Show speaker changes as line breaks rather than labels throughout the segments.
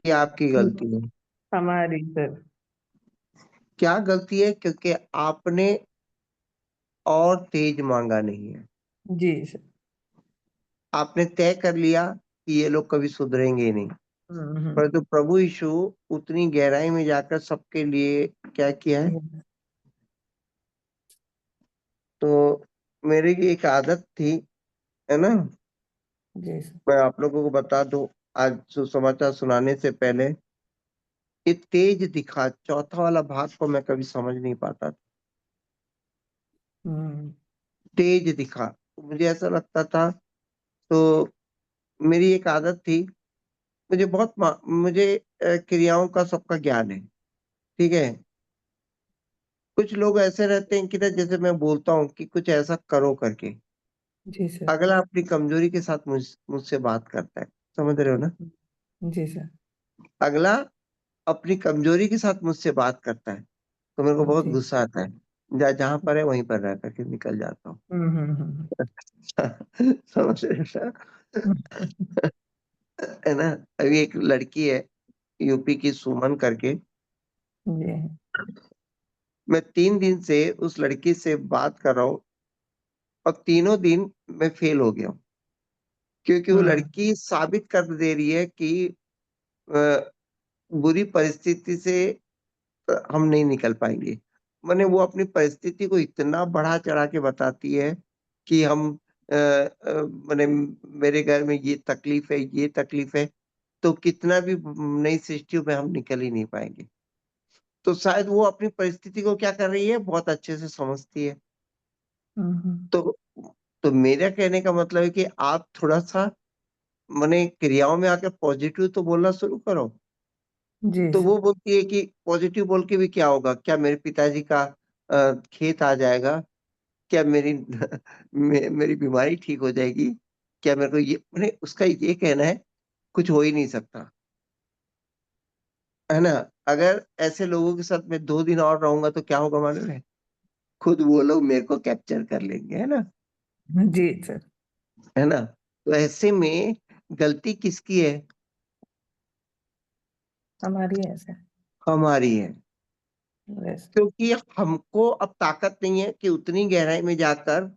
ये आपकी गलती है।
हमारी सर।
क्या गलती है? क्योंकि आपने और तेज मांगा नहीं है।
जी सर।
आपने तय कर लिया कि ये लोग कभी सुधरेंगे ही नहीं।
हम्म।
परंतु प्रभु यीशु उतनी गहराई में जाकर सबके लिए क्या किया है।
हम्म।
तो मेरी एक आदत थी, है ना,
जी सर।
मैं आप लोगों को बता दूं, आज सुसमाचार सुनाने से पहले ये तेज दिखा चौथा वाला भाग को मैं कभी समझ नहीं पाता था।
हम्म।
तेज दिखा, मुझे ऐसा लगता था। तो मेरी एक आदत थी, मुझे क्रियाओं का सबका ज्ञान है, ठीक है। कुछ लोग ऐसे रहते हैं कि ना, जैसे मैं बोलता हूँ कि कुछ ऐसा करो करके,
जी सर।
अगला अपनी कमजोरी के साथ मुझसे बात करता है। समझ रहे हो ना?
जी सर।
अगला अपनी कमजोरी के साथ मुझसे बात करता है, तो मेरे को बहुत
जी।
गुस्सा आता है। जहाँ पर है वहीं पर रह करके निकल जाता हूँ।
हम्म।
समझ रहे हो ना? है ना? अभी एक लड़की है, यूपी की, सुमन करके।
जी।
मैं 3 दिन से उस लड़की से बात कर रहा हूँ, और तीनों दिन मैं फेल हो गया हूँ। क्योंकि वो
हम्म।
लड़की साबित कर दे रही है कि अ, बुरी परिस्थिति से हम नहीं निकल पाएँगे। माने वो अपनी परिस्थिति को इतना बढ़ा-चढ़ा के बताती है कि हम माने मेरे घर में ये तकलीफ है, तो कितना भी नई सृष्टि में हम निकल ही नहीं पाएँगे। तो शायद वो अपनी परिस्थिति को क्या कर रही है, बहुत अच्छे से समझती है।
हम्म।
तो मेरा कहने का मतलब है कि आप थोड़ा-सा माने क्रियाओं में आकर पॉज़िटिव तो बोलना शुरू करो।
जी
तो
सर।
वो बोलती है कि पॉज़िटिव बोल के भी क्या होगा? क्या मेरे पिताजी का खेत आ जाएगा? क्या मेरी बीमारी ठीक हो जाएगी? क्या मेरे को ये माने उसका ये कहना है, कुछ हो ही नहीं सकता, है ना? अगर ऐसे लोगों के साथ मैं 2 दिन और रहूँगा तो क्या होगा मालूम है? खुद वो लोग मेरे को कैप्चर कर लेंगे, है ना?
जी सर।
है ना? तो ऐसे में गलती किसकी है?
हमारी है सर।
हमारी है।
वैसे।
क्योंकि हमको अब ताकत नहीं है कि उतनी गहराई में जाकर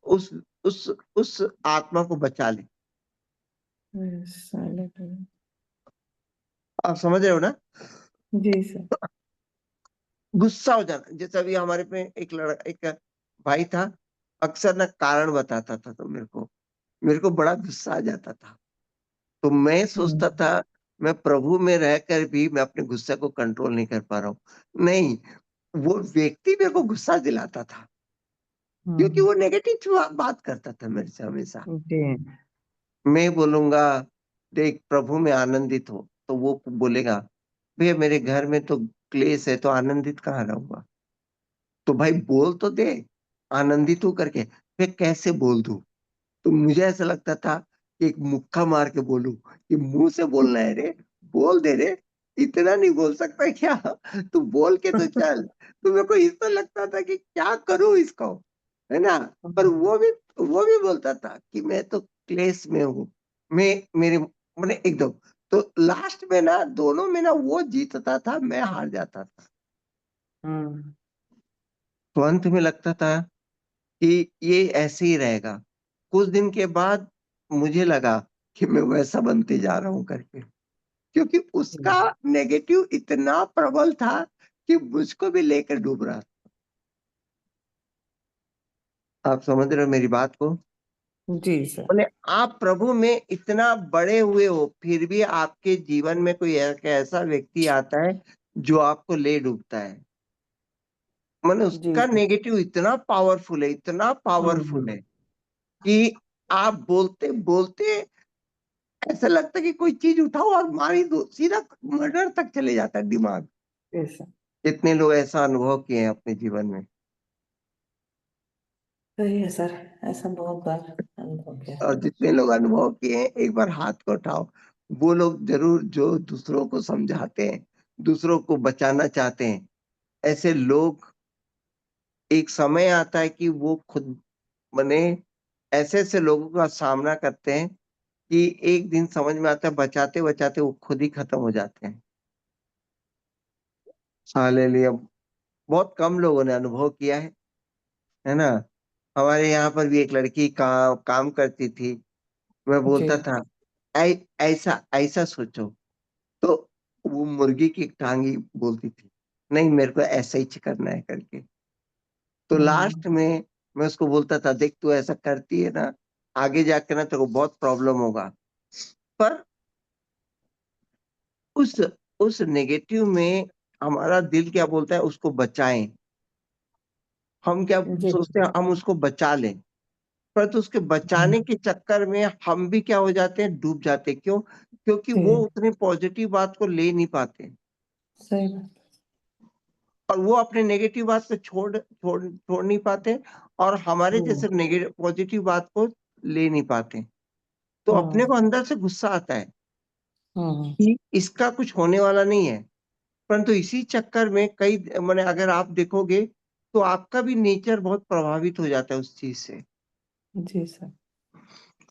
उस उस आत्मा को बचा लें। आप समझ रहे हो ना?
जी सर।
गुस्सा हो जाना, जैसे अभी हमारे पे एक भाई था, अक्सर ना कारण बताता था, तो मेरे को बड़ा गुस्सा आ जाता था। तो मैं सोचता
हम्म।
था, मैं प्रभु में रहकर भी मैं अपने गुस्से को कंट्रोल नहीं कर पा रहा हूँ। नहीं, वो व्यक्ति मेरे को गुस्सा दिलाता था, क्योंकि
हम्म।
वो नेगेटिव बात करता था मेरे से हमेशा।
जी।
मैं बोलूँगा, देख प्रभु में आनंदित हो, तो वो बोलेगा, भैया मेरे घर में तो क्लेश है, तो आनंदित कहाँ रहूँगा? तो भाई बोल तो दे, आनंदित हो करके। मैं कैसे बोल दूँ? तो मुझे ऐसा लगता था कि एक मुक्का मार के बोलूँ, कि मुँह से बोलना है रे, बोल दे रे, इतना नहीं बोल सकता क्या? तू बोल के तो चल। तो मेरे को ऐसा लगता था कि क्या करूँ इसको, है ना? पर वो भी बोलता था कि मैं तो क्लेश में हूँ। मैं मेरे माने एकदम, तो लास्ट में ना दोनों में ना वो जीतता था, मैं हार जाता था।
हम्म।
तो अंत में लगता था कि ये ऐसे ही रहेगा। कुछ दिन के बाद मुझे लगा कि मैं वैसा बनते जा रहा हूँ करके, क्योंकि उसका नेगेटिव इतना प्रबल था कि मुझको भी लेकर डूब रहा था। आप समझ रहे हो मेरी बात को?
जी सर।
बोले आप प्रभु में इतना बड़े हुए हो, फिर भी आपके जीवन में कोई एक ऐसा व्यक्ति आता है जो आपको ले डूबता है। माने
जी
उसका
सर।
नेगेटिव इतना पावरफुल है
हम्म।
कि आप बोलते-बोलते ऐसा लगता है कि कोई चीज़ उठाओ और मार ही दो, सीधा मर्डर तक चले जाता है दिमाग।
जी सर।
कितने लोग ऐसा अनुभव किए हैं अपने जीवन में।
सही है सर। ऐसा बहुत बार अनुभव किया
और
सर।
जितने लोग अनुभव किए हैं, एक बार हाथ को उठाओ। वो लोग ज़रूर जो दूसरों को समझाते हैं, दूसरों को बचाना चाहते हैं। ऐसे लोग, एक समय आता है कि वो खुद माने ऐसे-ऐसे लोगों का सामना करते हैं कि एक दिन समझ में आता है, बचाते-बचाते वो खुद ही खत्म हो जाते हैं। हालेलुया! बहुत कम लोगों ने अनुभव किया है ना? हमारे यहाँ पर भी एक लड़की काम करती थी। मैं बोलता
जी
था, ऐ ऐसा ऐसा सोचो, तो वो मुर्गी की टाँग ही बोलती थी, नहीं मेरे को ऐसा ही करना है करके। तो
हम्म
लास्ट में मैं उसको बोलता था, देख तू ऐसा करती है ना, आगे जाके ना तेरे को बहुत प्रॉब्लम होगा। पर उस उस नेगेटिव में हमारा दिल क्या बोलता है, उसको बचाएँ। हम क्या
जी
सोचते हैं, हम उसको बचा लें। परंतु उसके
हम्म,
बचाने के चक्कर में हम भी क्या हो जाते हैं, डूब जाते हैं। क्यों? क्योंकि वो
जी
उतनी पॉजिटिव बात को ले नहीं पाते
सही बात।
और वो अपने नेगेटिव बात को छोड़ नहीं पाते और हमारे
हम्म
जैसे पॉजिटिव बात को ले नहीं पाते। तो अपने
हम्म
को अंदर से गुस्सा आता है
हम्म,
कि इसका कुछ होने वाला नहीं है। परंतु इसी चक्कर में कई माने अगर आप देखोगे, तो आपका भी नेचर बहुत प्रभावित हो जाता है उस चीज़ से।
जी सर।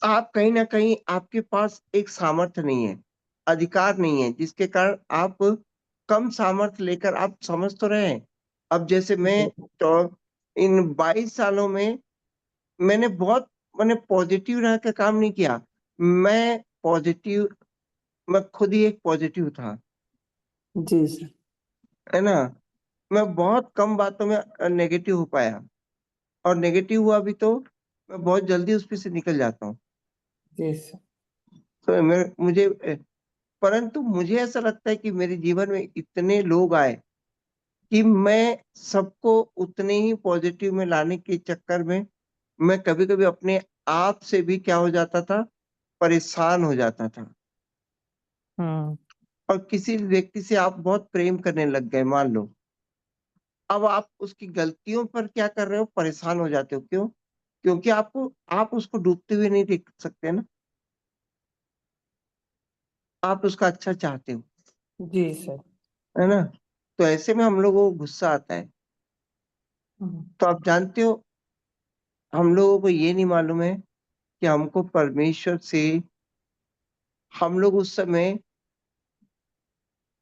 आप कहीं न कहीं आपके पास एक सामर्थ्य नहीं है, अधिकार नहीं है, जिसके कारण आप कम सामर्थ्य लेकर आप समझ तो रहे हैं। अब जैसे मैं
जी
तो इन 22 सालों में मैंने बहुत मैंने पॉज़िटिव रह के काम नहीं किया। मैं पॉज़िटिव मैं खुद ही एक पॉज़िटिव था,
जी सर।
है ना? मैं बहुत कम बातों में नेगेटिव हो पाया और नेगेटिव हुआ भी तो मैं बहुत जल्दी उसमें से निकल जाता हूँ।
जी सर।
तो मैं मुझे परंतु मुझे ऐसा लगता है कि मेरे जीवन में इतने लोग आए कि मैं सबको उतने ही पॉज़िटिव में लाने के चक्कर में मैं कभी-कभी अपने आप से भी क्या हो जाता था, परेशान हो जाता था।
हम्म
और किसी व्यक्ति से आप बहुत प्रेम करने लग गए मान लो, अब आप उसकी गलतियों पर क्या कर रहे हो, परेशान हो जाते हो, क्यों? क्योंकि आप उसको डूबते हुए नहीं देख सकते ना, आप उसका अच्छा चाहते हो,
जी सर।
है ना? तो ऐसे में हम लोगों को गुस्सा आता है।
हम्म
तो आप जानते हो हम लोगों को ये नहीं मालूम है कि हमको परमेश्वर से हम लोग उस समय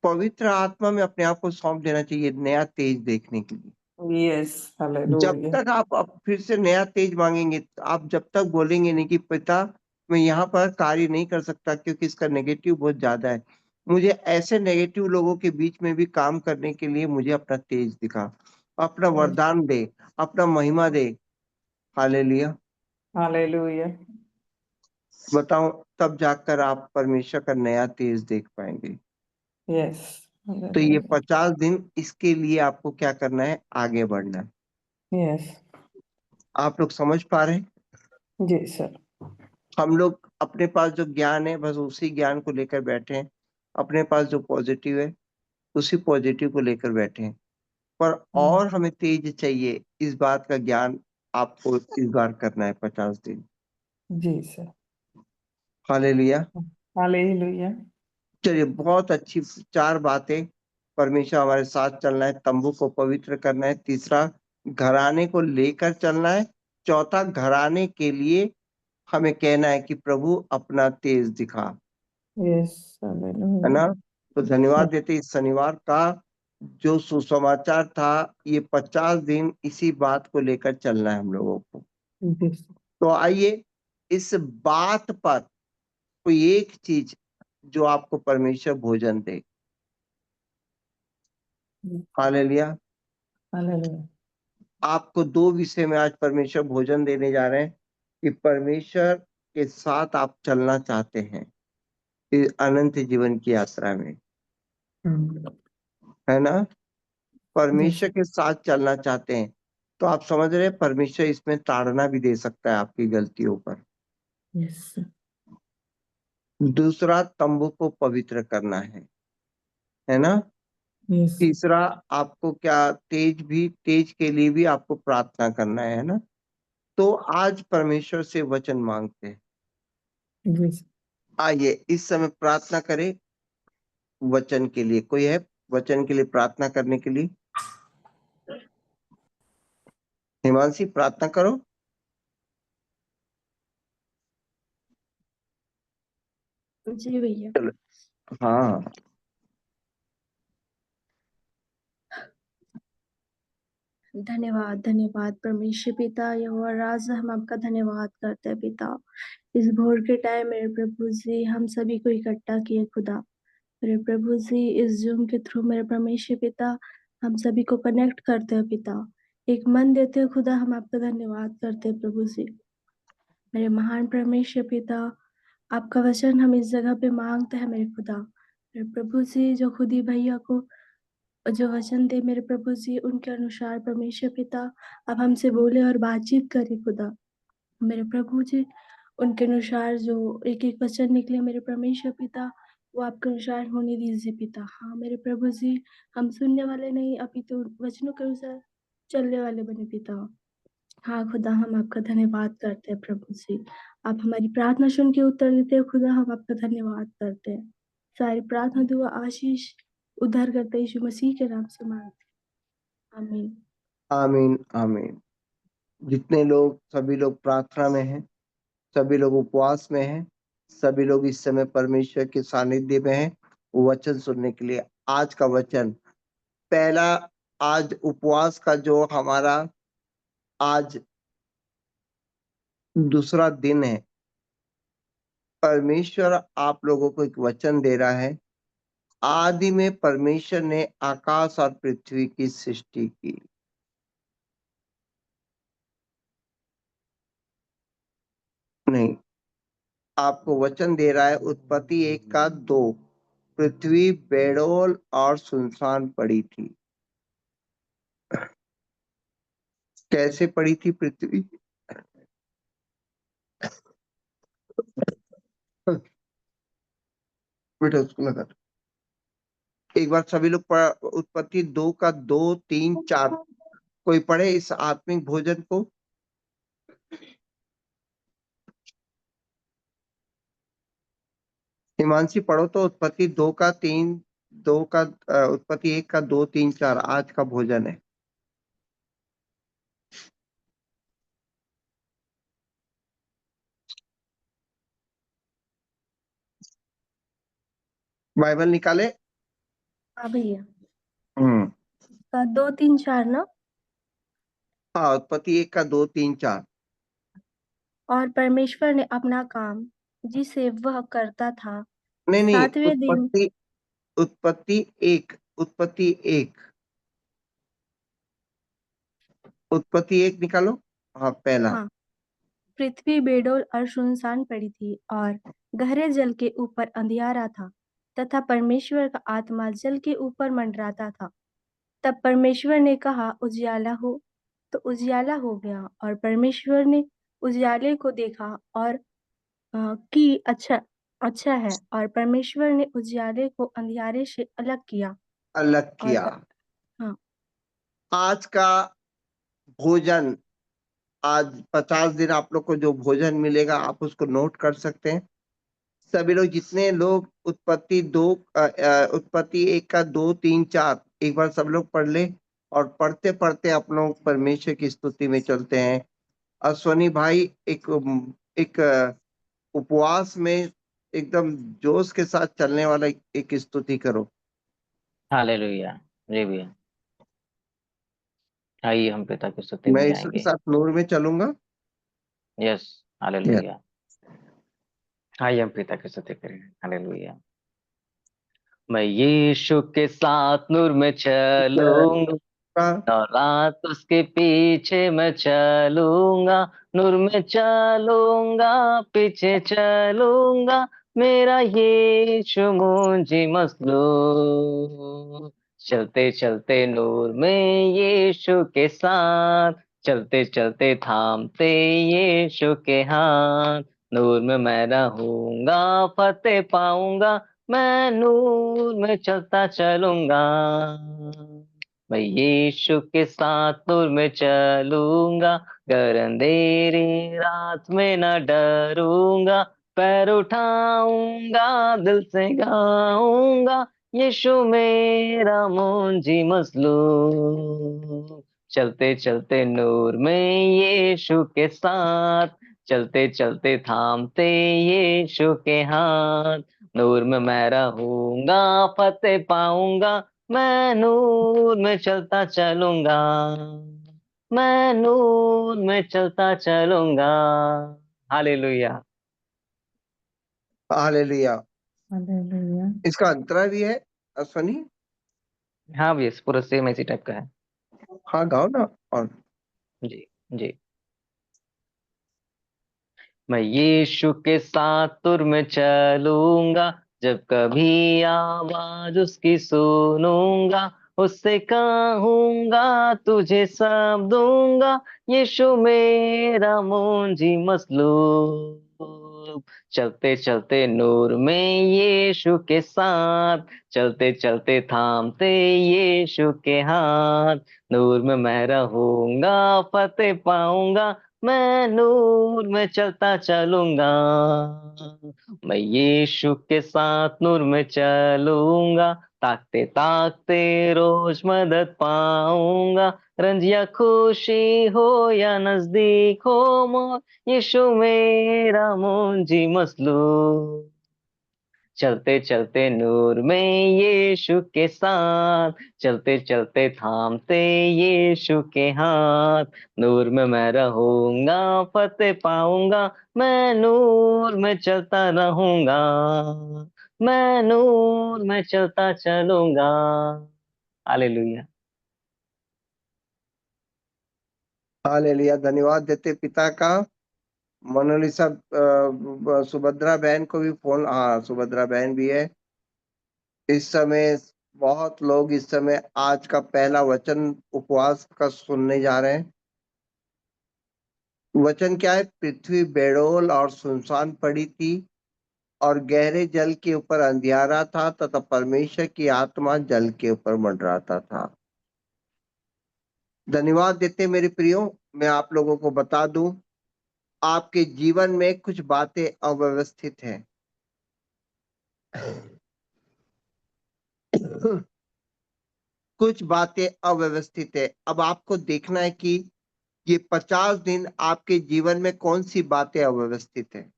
पवित्र आत्मा में अपने आप को सौंप देना चाहिए नया तेज देखने के लिए।
यस
जब
हालेलुया।
तक आप अब फिर से नया तेज माँगेंगे, तो आप जब तक बोलेंगे नहीं कि पिता मैं यहाँ पर कार्य नहीं कर सकता क्योंकि इसका नेगेटिव बहुत ज़्यादा है। मुझे ऐसे नेगेटिव लोगों के बीच में भी काम करने के लिए मुझे अपना तेज दिखा, अपना
यस
वरदान दे, अपना महिमा दे। हालेलुया!
हालेलुया।
बताऊँ तब जाकर आप परमेश्वर का नया तेज देख पाएँगे।
यस
तो ये
हालेलुया।
50 दिन इसके लिए आपको क्या करना है, आगे बढ़ना है।
यस।
आप लोग समझ पा रहे हैं?
जी सर।
हम लोग अपने पास जो ज्ञान है बस उसी ज्ञान को लेकर बैठे हैं। अपने पास जो पॉज़िटिव है, उसी पॉज़िटिव को लेकर बैठे हैं। पर
हम्म
और हमें तेज चाहिए, इस बात का ज्ञान आपको इस बार करना है 50 दिन।
जी सर।
हालेलुया!
हालेलुया।
चलिए बहुत अच्छी 4 बातें परमेश्वर हमारे साथ चलना है, तम्बू को पवित्र करना है, तीसरा घराने को लेकर चलना है, चौथा घराने के लिए हमें कहना है कि प्रभु अपना तेज दिखा,
यस
है
हालेलुया।
ना? तो धन्यवाद देते इस शनिवार का जो सुसमाचार था, ये 50 दिन इसी बात को लेकर चलना है हम लोगों को।
जी सर।
तो आइए इस बात पर कोई एक चीज़ जो आपको परमेश्वर भोजन दे। हालेलुया!
हालेलुया।
आपको 2 विषय में आज परमेश्वर भोजन देने जा रहे हैं कि परमेश्वर के साथ आप चलना चाहते हैं, इस अनंत जीवन की यात्रा में,
हम्म
है ना?
जी
परमेश्वर
सर।
के साथ चलना चाहते हैं, तो आप समझ रहे हैं परमेश्वर इसमें ताड़ना भी दे सकता है आपकी गलतियों पर।
Yes sir.
दूसरा तम्बू को पवित्र करना है ना?
यस।
तीसरा आपको क्या तेज के लिए भी आपको प्रार्थना करना है ना? तो आज परमेश्वर से वचन माँगते हैं।
जी सर।
आइए इस समय प्रार्थना करें वचन के लिए। कोई है वचन के लिए प्रार्थना करने के लिए? हिमांशी प्रार्थना करो।
जी भैया।
चलो। हाँ,
धन्यवाद, धन्यवाद परमेश्वर पिता यहोवा राजा, हम आपका धन्यवाद करते हैं पिता। इस भोर के टाइम मेरे प्रभु जी हम सभी को इकट्ठा किए खुदा। मेरे प्रभु जी इस जूम के थ्रू मेरे परमेश्वर पिता हम सभी को कनेक्ट करते हैं पिता। एक मन देते हैं खुदा, हम आपका धन्यवाद करते हैं प्रभु जी। मेरे महान परमेश्वर पिता, आपका वचन हम इस जगह पे मांगते हैं मेरे खुदा। मेरे प्रभु जी जो खुद ही भैया को जो वचन दे मेरे प्रभु जी, उनके अनुसार परमेश्वर पिता आप हमसे बोले और बातचीत करें खुदा। मेरे प्रभु जी उनके अनुसार जो एक एक वचन निकले मेरे परमेश्वर पिता, वो आपके अनुसार होने दीजिए पिता। हाँ मेरे प्रभु जी, हम सुनने वाले नहीं अपितु वचनों के अनुसार चलने वाले बने पिता। हाँ खुदा, हम आपका धन्यवाद करते हैं प्रभु जी। आप हमारी प्रार्थना सुन के उत्तर देते हैं खुदा, हम आपका धन्यवाद करते हैं। सारी प्रार्थना दुआ आशीष उद्धार करते यीशु मसीह के नाम से मांगते हैं। आमीन।
आमीन आमीन। जितने लोग, सभी लोग प्रार्थना में हैं, सभी लोग उपवास में हैं, सभी लोग इस समय परमेश्वर के सानिध्य में हैं वो वचन सुनने के लिए। आज का वचन पहला, आज उपवास का जो हमारा आज दूसरा दिन है, परमेश्वर आप लोगों को एक वचन दे रहा है। आदि में परमेश्वर ने आकाश और पृथ्वी की सृष्टि की। नहीं, आपको वचन दे रहा है उत्पत्ति 1 का 2। पृथ्वी बेडौल और सुनसान पड़ी थी। कैसे पड़ी थी पृथ्वी? बेटा उसको लगा दो। एक बार सभी लोग उत्पत्ति 2 का 2, 3, 4 कोई पढ़े इस आत्मिक भोजन को। हिमांशी पढ़ो तो उत्पत्ति 2 का 3, उत्पत्ति 1 का 2, 3, 4 आज का भोजन है। बाइबल निकाले।
हाँ भैया।
हम्म।
2 3 4 ना।
हाँ, उत्पत्ति 1 का 2, 3, 4।
और परमेश्वर ने अपना काम जिसे वह करता था
नहीं नहीं,
सातवें दिन।
उत्पत्ति 1 उत्पत्ति 1 निकालो। हाँ, पहला।
हाँ, पृथ्वी बेडौल और सुनसान पड़ी थी और गहरे जल के ऊपर अंधियारा था तथा परमेश्वर का आत्मा जल के ऊपर मंडराता था। तब परमेश्वर ने कहा उजियाला हो, तो उजियाला हो गया। और परमेश्वर ने उजियाले को देखा और कि अच्छा अच्छा है। और परमेश्वर ने उजियाले को अंधियारे से अलग किया।
अलग
और
किया।
हाँ।
आज का भोजन, आज 50 दिन आप लोग को जो भोजन मिलेगा आप उसको नोट कर सकते हैं। सभी लोग, जितने लोग उत्पत्ति 1 का 2, 3, 4 एक बार सब लोग पढ़ ले और पढ़ते पढ़ते आप लोग परमेश्वर की स्तुति में चलते हैं। अश्वनी भाई एक उपवास में एकदम जोश के साथ चलने वाला एक स्तुति करो।
हालेलुया। जी भैया, आइए हम पिता की स्तुति
मैं
में
यीशु के
जाएंगे।
साथ नूर में चलूंगा।
Yes, hallelujah. आइए हम पिता की स्तुति करें। हालेलुया। मैं यीशु के साथ नूर में चलूंगा और रात उसके पीछे मैं चलूंगा। नूर में चलूंगा, पीछे चलूंगा, मेरा यीशु मुझे मसलूम। चलते चलते नूर में यीशु के साथ, चलते चलते थामते यीशु के हाथ। नूर में मैं रहूंगा, फतेह पाऊंगा, मैं नूर में चलता चलूंगा। मैं यीशु के साथ नूर में चलूंगा, गर अंधेरी रात में न डरूंगा। पैर उठाऊंगा, दिल से गाऊंगा, यीशु मेरा मुंजी मजलूम। चलते चलते नूर में यीशु के साथ, चलते चलते थामते यीशु के हाथ, नूर में मैं रहूंगा, फतेह पाऊंगा, मैं नूर में चलता चलूंगा, मैं नूर में चलता चलूंगा। हालेलुया।
हालेलुया।
हालेलुया।
इसका अंतरा भी है अश्वनी?
हाँ भैया, पूरा सेम इसी टाइप का है।
हाँ गाओ ना। और
जी जी। मैं यीशु के साथ तुर में चलूंगा, जब कभी आवाज उसकी सुनूंगा, उससे कहूंगा तुझे सब दूंगा, यीशु मेरा मुंजी मसलूब। चलते चलते नूर में यीशु के साथ, चलते चलते थामते यीशु के हाथ, नूर में मैं रहूंगा, फतेह पाऊंगा, मैं नूर में चलता चलूंगा, मैं यीशु के साथ नूर में चलूंगा, ताकते ताकते रोज मदद पाऊंगा, रंजिया खुशी हो या नजदीक हो मौत, यीशु मेरा मुंजी मसलूब। चलते चलते नूर में यीशु के साथ, चलते चलते थामते यीशु के हाथ, नूर में मैं रहूंगा, फतेह पाऊंगा, मैं नूर में चलता रहूंगा, मैं नूर में चलता चलूंगा। हालेलुया।
हालेलुया। धन्यवाद देते पिता का। मोनालिसा सुभद्रा बहन को भी फोन, हाँ सुभद्रा बहन भी है इस समय। बहुत लोग इस समय आज का पहला वचन उपवास का सुनने जा रहे हैं। वचन क्या है? पृथ्वी बेडोल और सुनसान पड़ी थी और गहरे जल के ऊपर अंधियारा था, तथा परमेश्वर की आत्मा जल के ऊपर मंडराता था। धन्यवाद देते मेरे प्रियो। मैं आप लोगों को बता दूं, आपके जीवन में कुछ बातें अव्यवस्थित हैं। कुछ बातें अव्यवस्थित है। अब आपको देखना है कि ये 50 दिन आपके जीवन में कौन सी बातें अव्यवस्थित है।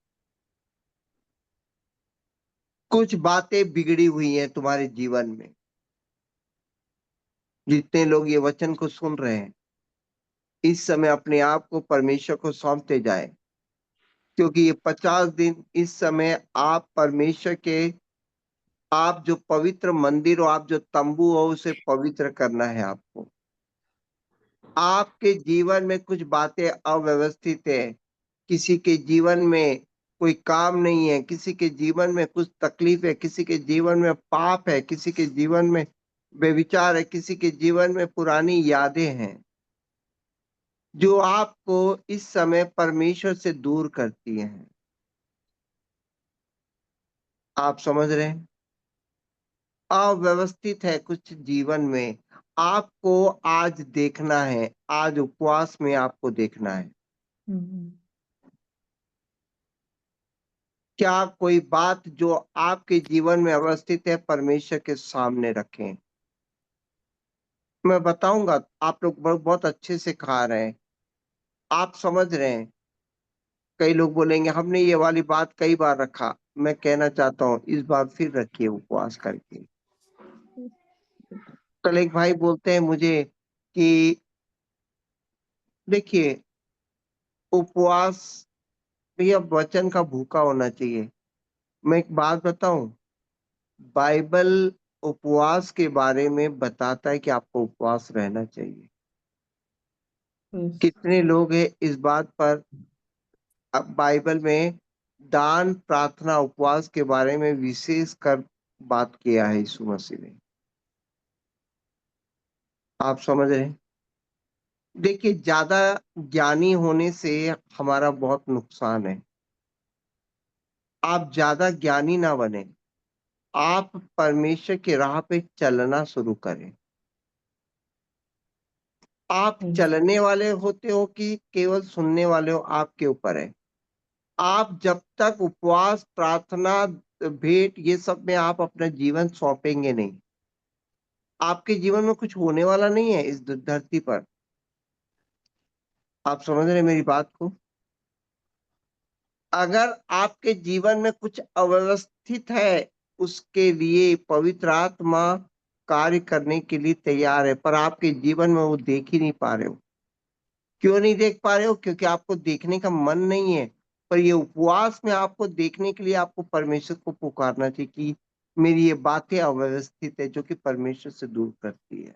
कुछ बातें बिगड़ी हुई हैं तुम्हारे जीवन में। जितने लोग ये वचन को सुन रहे हैं, इस समय अपने आप को परमेश्वर को सौंपते जाए, क्योंकि ये 50 दिन इस समय आप परमेश्वर के, आप जो पवित्र मंदिर हो, आप जो तंबू हो, उसे पवित्र करना है आपको। आपके जीवन में कुछ बातें अव्यवस्थित है। किसी के जीवन में कोई काम नहीं है, किसी के जीवन में कुछ तकलीफ है, किसी के जीवन में पाप है, किसी के जीवन में व्यभिचार है, किसी के जीवन में पुरानी यादें हैं, जो आपको इस समय परमेश्वर से दूर करती हैं। आप समझ रहे हैं? अव्यवस्थित है कुछ जीवन में। आपको आज देखना है, आज उपवास में आपको देखना है,
हम्म,
क्या कोई बात जो आपके जीवन में अवस्थित है परमेश्वर के सामने रखें। मैं बताऊंगा, आप लोग बहुत अच्छे से खा रहे हैं, आप समझ रहे हैं। कई लोग बोलेंगे हमने ये वाली बात कई बार रखा। मैं कहना चाहता हूँ इस बार फिर रखिए उपवास करके। कल एक भाई बोलते हैं मुझे कि देखिए, उपवास भैया वचन का भूखा होना चाहिए। मैं एक बात बताऊं, बाइबल उपवास के बारे में बताता है कि आपको उपवास रहना चाहिए।
यस,
कितने लोग हैं इस बात पर? अब बाइबल में दान, प्रार्थना, उपवास के बारे में विशेष कर बात किया है यीशु मसीह ने। आप समझ रहे हैं? देखिए, ज्यादा ज्ञानी होने से हमारा बहुत नुकसान है। आप ज्यादा ज्ञानी ना बने, आप परमेश्वर की राह पे चलना शुरू करें। आप
यस,
चलने वाले होते हो कि केवल सुनने वाले हो, आपके ऊपर है। आप जब तक उपवास, प्रार्थना, भेंट, ये सब में आप अपना जीवन सौंपेंगे नहीं, आपके जीवन में कुछ होने वाला नहीं है इस धरती पर। आप समझ रहे हैं मेरी बात को? अगर आपके जीवन में कुछ अव्यवस्थित है, उसके लिए पवित्र आत्मा कार्य करने के लिए तैयार है, पर आपके जीवन में वो देख ही नहीं पा रहे हो। क्यों नहीं देख पा रहे हो? क्योंकि आपको देखने का मन नहीं है। पर ये उपवास में आपको देखने के लिए आपको परमेश्वर को पुकारना चाहिए कि मेरी ये बातें अव्यवस्थित है, जो कि परमेश्वर से दूर करती है।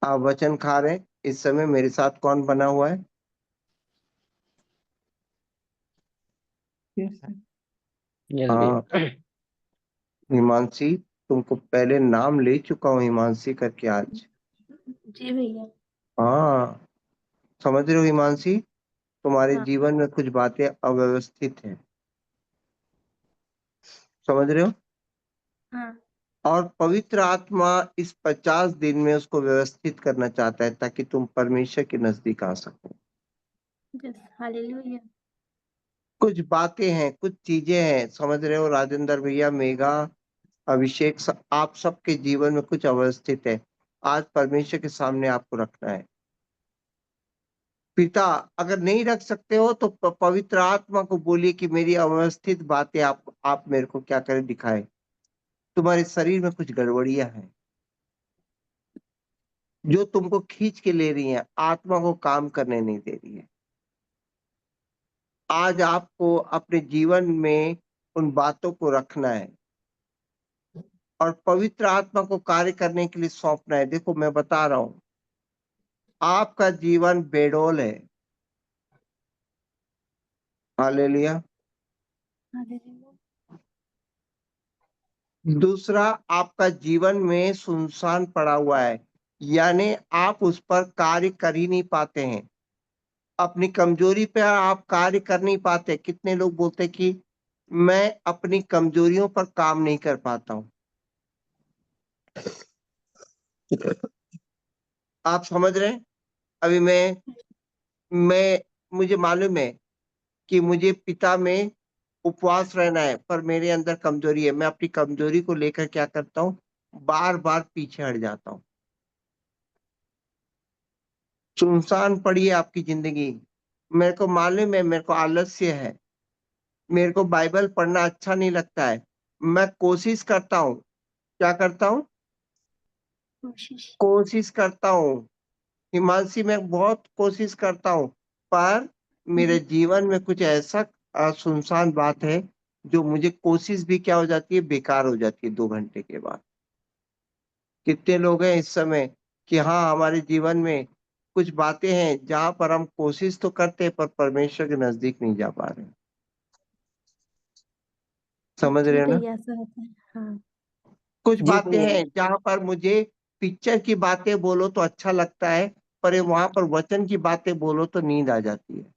आप वचन खा रहे हैं, इस समय मेरे साथ कौन बना हुआ है?
Yes sir.
यस
हाँ,
भैया।
हिमांशी, तुमको पहले नाम ले चुका हूँ हिमांशी करके आज।
जी भैया।
हाँ, समझ रहे हो हिमांशी? तुम्हारे
हाँ
जीवन में कुछ बातें अव्यवस्थित हैं, समझ रहे हो?
हाँ।
और पवित्र आत्मा इस 50 दिन में उसको व्यवस्थित करना चाहता है, ताकि तुम परमेश्वर के नजदीक आ सको।
Yes, hallelujah.
कुछ बातें हैं, कुछ चीजें हैं, समझ रहे हो राजेंद्र भैया, मेघा, अभिषेक, आप सबके जीवन में कुछ अवस्थित है। आज परमेश्वर के सामने आपको रखना है। पिता, अगर नहीं रख सकते हो तो पवित्र आत्मा को बोलिए कि मेरी अव्यवस्थित बातें आप मेरे को क्या करें, दिखाए। तुम्हारे शरीर में कुछ गड़बड़ियां हैं जो तुमको खींच के ले रही हैं, आत्मा को काम करने नहीं दे रही है। आज आपको अपने जीवन में उन बातों को रखना है और पवित्र आत्मा को कार्य करने के लिए सौंपना है। देखो, मैं बता रहा हूं, आपका जीवन बेडोल है। हालेलुया।
हालेलुया।
दूसरा, आपका जीवन में सुनसान पड़ा हुआ है, यानी आप उस पर कार्य कर ही नहीं पाते हैं। अपनी कमजोरी पे आप कार्य कर नहीं पाते। कितने लोग बोलते कि मैं अपनी कमजोरियों पर काम नहीं कर पाता हूं। आप समझ रहे हैं? अभी मैं मुझे मालूम है कि मुझे पिता में उपवास रहना है, पर मेरे अंदर कमजोरी है। मैं अपनी कमजोरी को लेकर क्या करता हूँ, बार बार पीछे हट जाता हूँ। सुनसान पड़ी है आपकी जिंदगी। मेरे को मालूम है, मेरे को आलस्य है, मेरे को बाइबल पढ़ना अच्छा नहीं लगता है। मैं कोशिश करता हूँ, क्या करता हूँ,
कोशिश।
कोशिश करता हूँ। हिमांशी, मैं बहुत कोशिश करता हूँ, पर मेरे
जी।
जीवन में कुछ ऐसा सुनसान बात है, जो मुझे कोशिश भी क्या हो जाती है, बेकार हो जाती है 2 घंटे के बाद। कितने लोग हैं इस समय कि हाँ, हमारे जीवन में कुछ बातें हैं जहां पर हम कोशिश तो करते हैं, पर परमेश्वर के नजदीक नहीं जा पा रहे। समझ रहे
जी
हो ना?
भैया, ऐसा होता है। हाँ।
कुछ
जी
बातें
भैया।
हैं जहां पर मुझे पिक्चर की बातें बोलो तो अच्छा लगता है, पर वहां पर वचन की बातें बोलो तो नींद आ जाती है।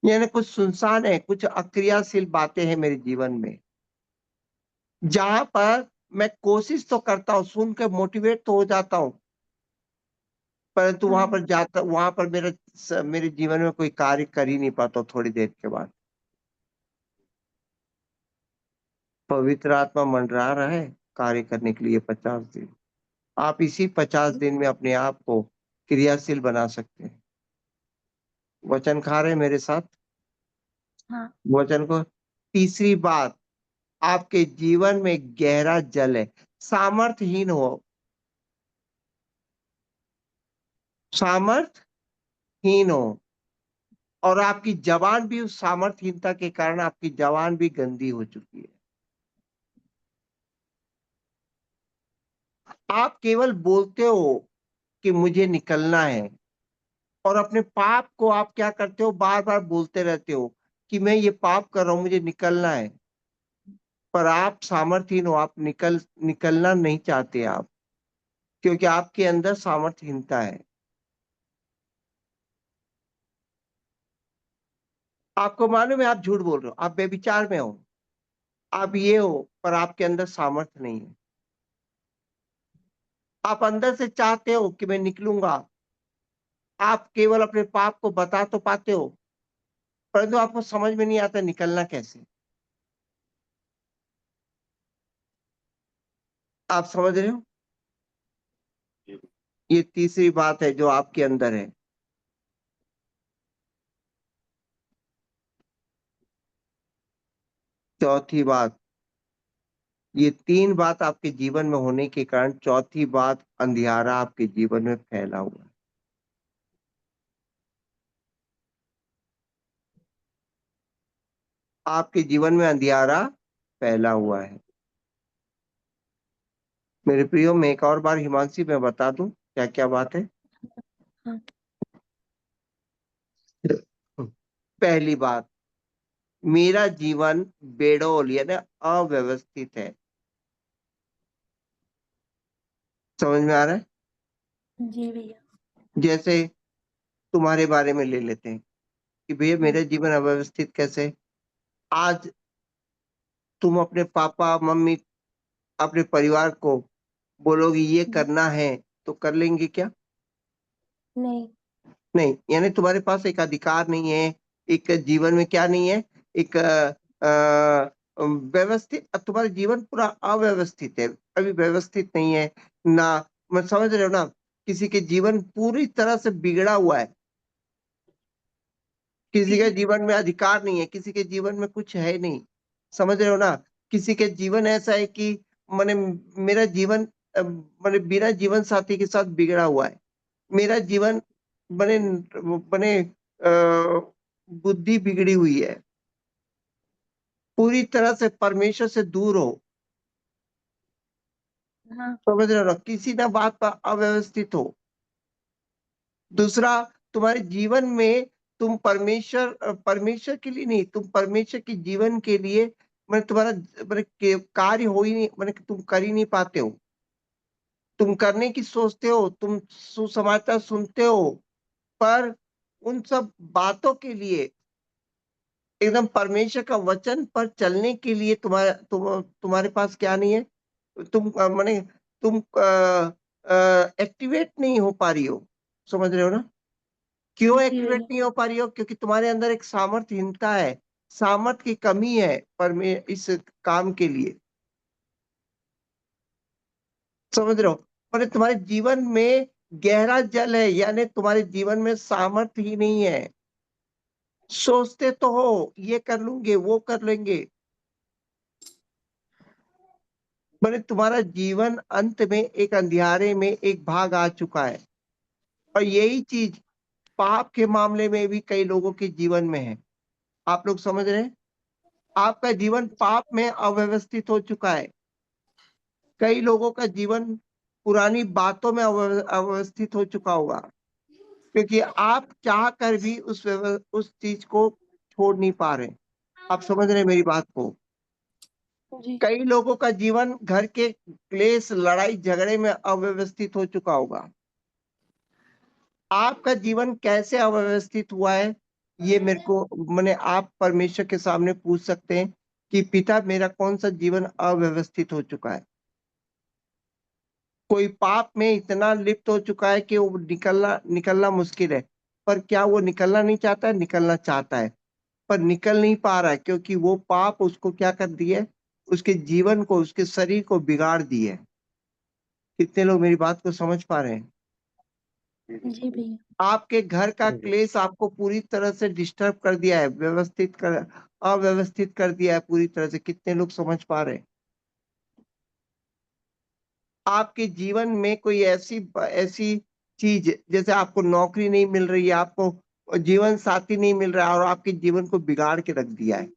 यानी कुछ सुनसान है, कुछ अक्रियाशील बातें हैं मेरे जीवन में, जहां पर मैं कोशिश तो करता हूँ, सुन के मोटिवेट तो हो जाता हूँ, परंतु
हाँ।
वहां पर मेरे जीवन में कोई कार्य कर ही नहीं पाता हूँ थोड़ी देर के बाद। पवित्र आत्मा मंडरा रहा है कार्य करने के लिए 50 दिन। आप इसी 50 दिन में अपने आप को क्रियाशील बना सकते हैं। वचन खा रहे हैं मेरे साथ?
हाँ।
वचन को। तीसरी बात, आपके जीवन में गहरा जल है। सामर्थहीन हो, सामर्थहीन हो, और आपकी जबान भी उस सामर्थहीनता के कारण आपकी जबान भी गंदी हो चुकी है। आप केवल बोलते हो कि मुझे निकलना है, और अपने पाप को आप क्या करते हो, बार बार बोलते रहते हो कि मैं ये पाप कर रहा हूं, मुझे निकलना है। पर आप सामर्थहीन हो, आप निकलना नहीं चाहते आप, क्योंकि आपके अंदर सामर्थहीनता है। आपको मालूम है आप झूठ बोल रहे हो, आप बेविचार में हो, आप ये हो, पर आपके अंदर सामर्थ्य नहीं है। आप अंदर से चाहते हो कि मैं निकलूंगा, आप केवल अपने पाप को बता तो पाते हो, परंतु आपको समझ में नहीं आता निकलना कैसे। आप समझ रहे हो? ये तीसरी बात है जो आपके अंदर है। चौथी बात, ये 3 बात आपके जीवन में होने के कारण चौथी बात, अंधियारा आपके जीवन में फैला हुआ है। आपके जीवन में अंधियारा फैला हुआ है। मेरे प्रियो, मैं एक और बार हिमांशी में बता दूं क्या क्या बात है।
हाँ।
पहली बात, मेरा जीवन बेडौल यानी अव्यवस्थित है। समझ में आ रहा है?
जी भैया।
जैसे तुम्हारे बारे में ले लेते हैं कि भैया
हाँ।
मेरा जीवन अव्यवस्थित कैसे। आज तुम अपने पापा मम्मी, अपने परिवार को बोलोगे ये
जी।
करना है तो कर लेंगे क्या?
नहीं।
नहीं, यानी तुम्हारे पास एक अधिकार नहीं है, एक जीवन में क्या नहीं है, एक व्यवस्थित, अब तुम्हारा जीवन पूरा अव्यवस्थित है, अभी व्यवस्थित नहीं है ना। मैं समझ रहे हो ना, किसी के जीवन पूरी तरह से बिगड़ा हुआ है, किसी के
जी।
जीवन में अधिकार नहीं है, किसी के जीवन में कुछ है नहीं। समझ रहे हो ना, किसी के जीवन ऐसा है कि मैंने, मेरा जीवन मैंने बिना जीवन साथी के साथ बिगड़ा हुआ है, मेरा जीवन बने बने बुद्धि बिगड़ी हुई है, पूरी तरह से परमेश्वर से दूर हो।
हाँ।
समझ रहे हो ना, किसी ना बात पर अव्यवस्थित हो। दूसरा, तुम्हारे जीवन में तुम परमेश्वर के लिए नहीं, तुम परमेश्वर के जीवन के लिए मैंने तुम्हारा कार्य हो ही नहीं, मैंने तुम कर ही नहीं पाते हो। तुम करने की सोचते हो, तुम सुसमाचार सुनते हो, पर उन सब बातों के लिए, एकदम परमेश्वर का वचन पर चलने के लिए तुम्हारे पास क्या नहीं है, तुम माने तुम एक्टिवेट नहीं हो पा रही हो। समझ रहे हो ना, क्यों
जी
एक्टिवेट
भैया।
नहीं हो पा रही हो? क्योंकि तुम्हारे अंदर एक सामर्थ्यहीनता है, सामर्थ की कमी है इस काम के लिए। समझ रहे हो, पर तुम्हारे जीवन में गहरा जल है, यानी तुम्हारे जीवन में सामर्थ्य ही नहीं है। सोचते तो हो ये कर लूंगे वो कर लेंगे, पर तुम्हारा जीवन अंत में एक अंधियारे में एक भाग आ चुका है। और यही चीज पाप के मामले में भी कई लोगों के जीवन में है। आप लोग समझ रहे हैं, आपका जीवन पाप में अव्यवस्थित हो चुका है। कई लोगों का जीवन पुरानी बातों में अव्यवस्थित हो चुका होगा, क्योंकि आप चाह कर भी उस चीज को छोड़ नहीं पा रहे। आप समझ रहे हैं मेरी बात को?
जी।
कई लोगों का जीवन घर के क्लेश लड़ाई झगड़े में अव्यवस्थित हो चुका होगा। आपका जीवन कैसे अव्यवस्थित हुआ है, ये मेरे को मैंने आप परमेश्वर के सामने पूछ सकते हैं कि पिता मेरा कौन सा जीवन अव्यवस्थित हो चुका है। कोई पाप में इतना लिप्त हो चुका है कि वो निकलना निकलना मुश्किल है, पर क्या वो निकलना नहीं चाहता है? निकलना चाहता है, पर निकल नहीं पा रहा है, क्योंकि वो पाप उसको क्या कर दिया है, उसके जीवन को, उसके शरीर को बिगाड़ दिए है। कितने लोग मेरी बात को समझ पा रहे हैं?
जी भैया।
आपके घर का क्लेश आपको पूरी तरह से डिस्टर्ब कर दिया है, अव्यवस्थित कर दिया है पूरी तरह से। कितने लोग समझ पा रहे हैं? आपके जीवन में कोई ऐसी ऐसी चीज, जैसे आपको नौकरी नहीं मिल रही है, आपको जीवन साथी नहीं मिल रहा है, और आपके जीवन को बिगाड़ के रख दिया है।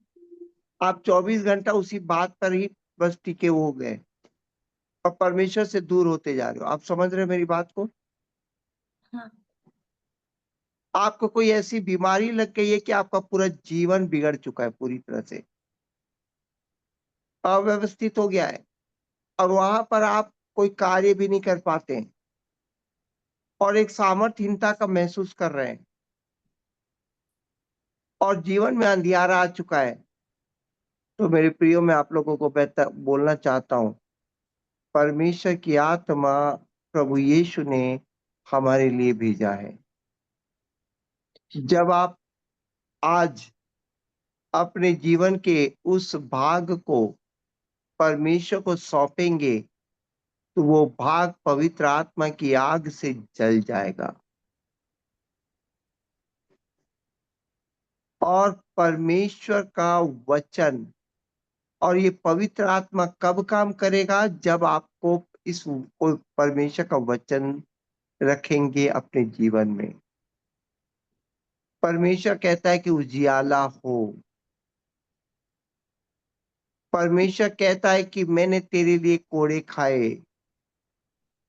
आप 24 घंटा उसी बात पर ही बस टिके हो गए और परमेश्वर से दूर होते जा रहे हो। आप समझ रहे हो मेरी बात को?
हाँ।
आपको कोई ऐसी बीमारी लग गई है कि आपका पूरा जीवन बिगड़ चुका है, पूरी तरह से अव्यवस्थित हो गया है, और वहां पर आप कोई कार्य भी नहीं कर पाते हैं, और एक सामर्थ्यहीनता का महसूस कर रहे हैं, और जीवन में अंधियारा आ चुका है। तो मेरे प्रियो, मैं आप लोगों को बेहतर बोलना चाहता हूँ, परमेश्वर की आत्मा प्रभु यीशु ने हमारे लिए भेजा है। जब आप आज अपने जीवन के उस भाग को परमेश्वर को सौंपेंगे, तो वो भाग पवित्र आत्मा की आग से जल जाएगा। और परमेश्वर का वचन और ये पवित्र आत्मा कब काम करेगा? जब आपको इस परमेश्वर का वचन रखेंगे अपने जीवन में। परमेश्वर कहता है कि उजियाला हो। परमेश्वर कहता है कि मैंने तेरे लिए कोड़े खाए।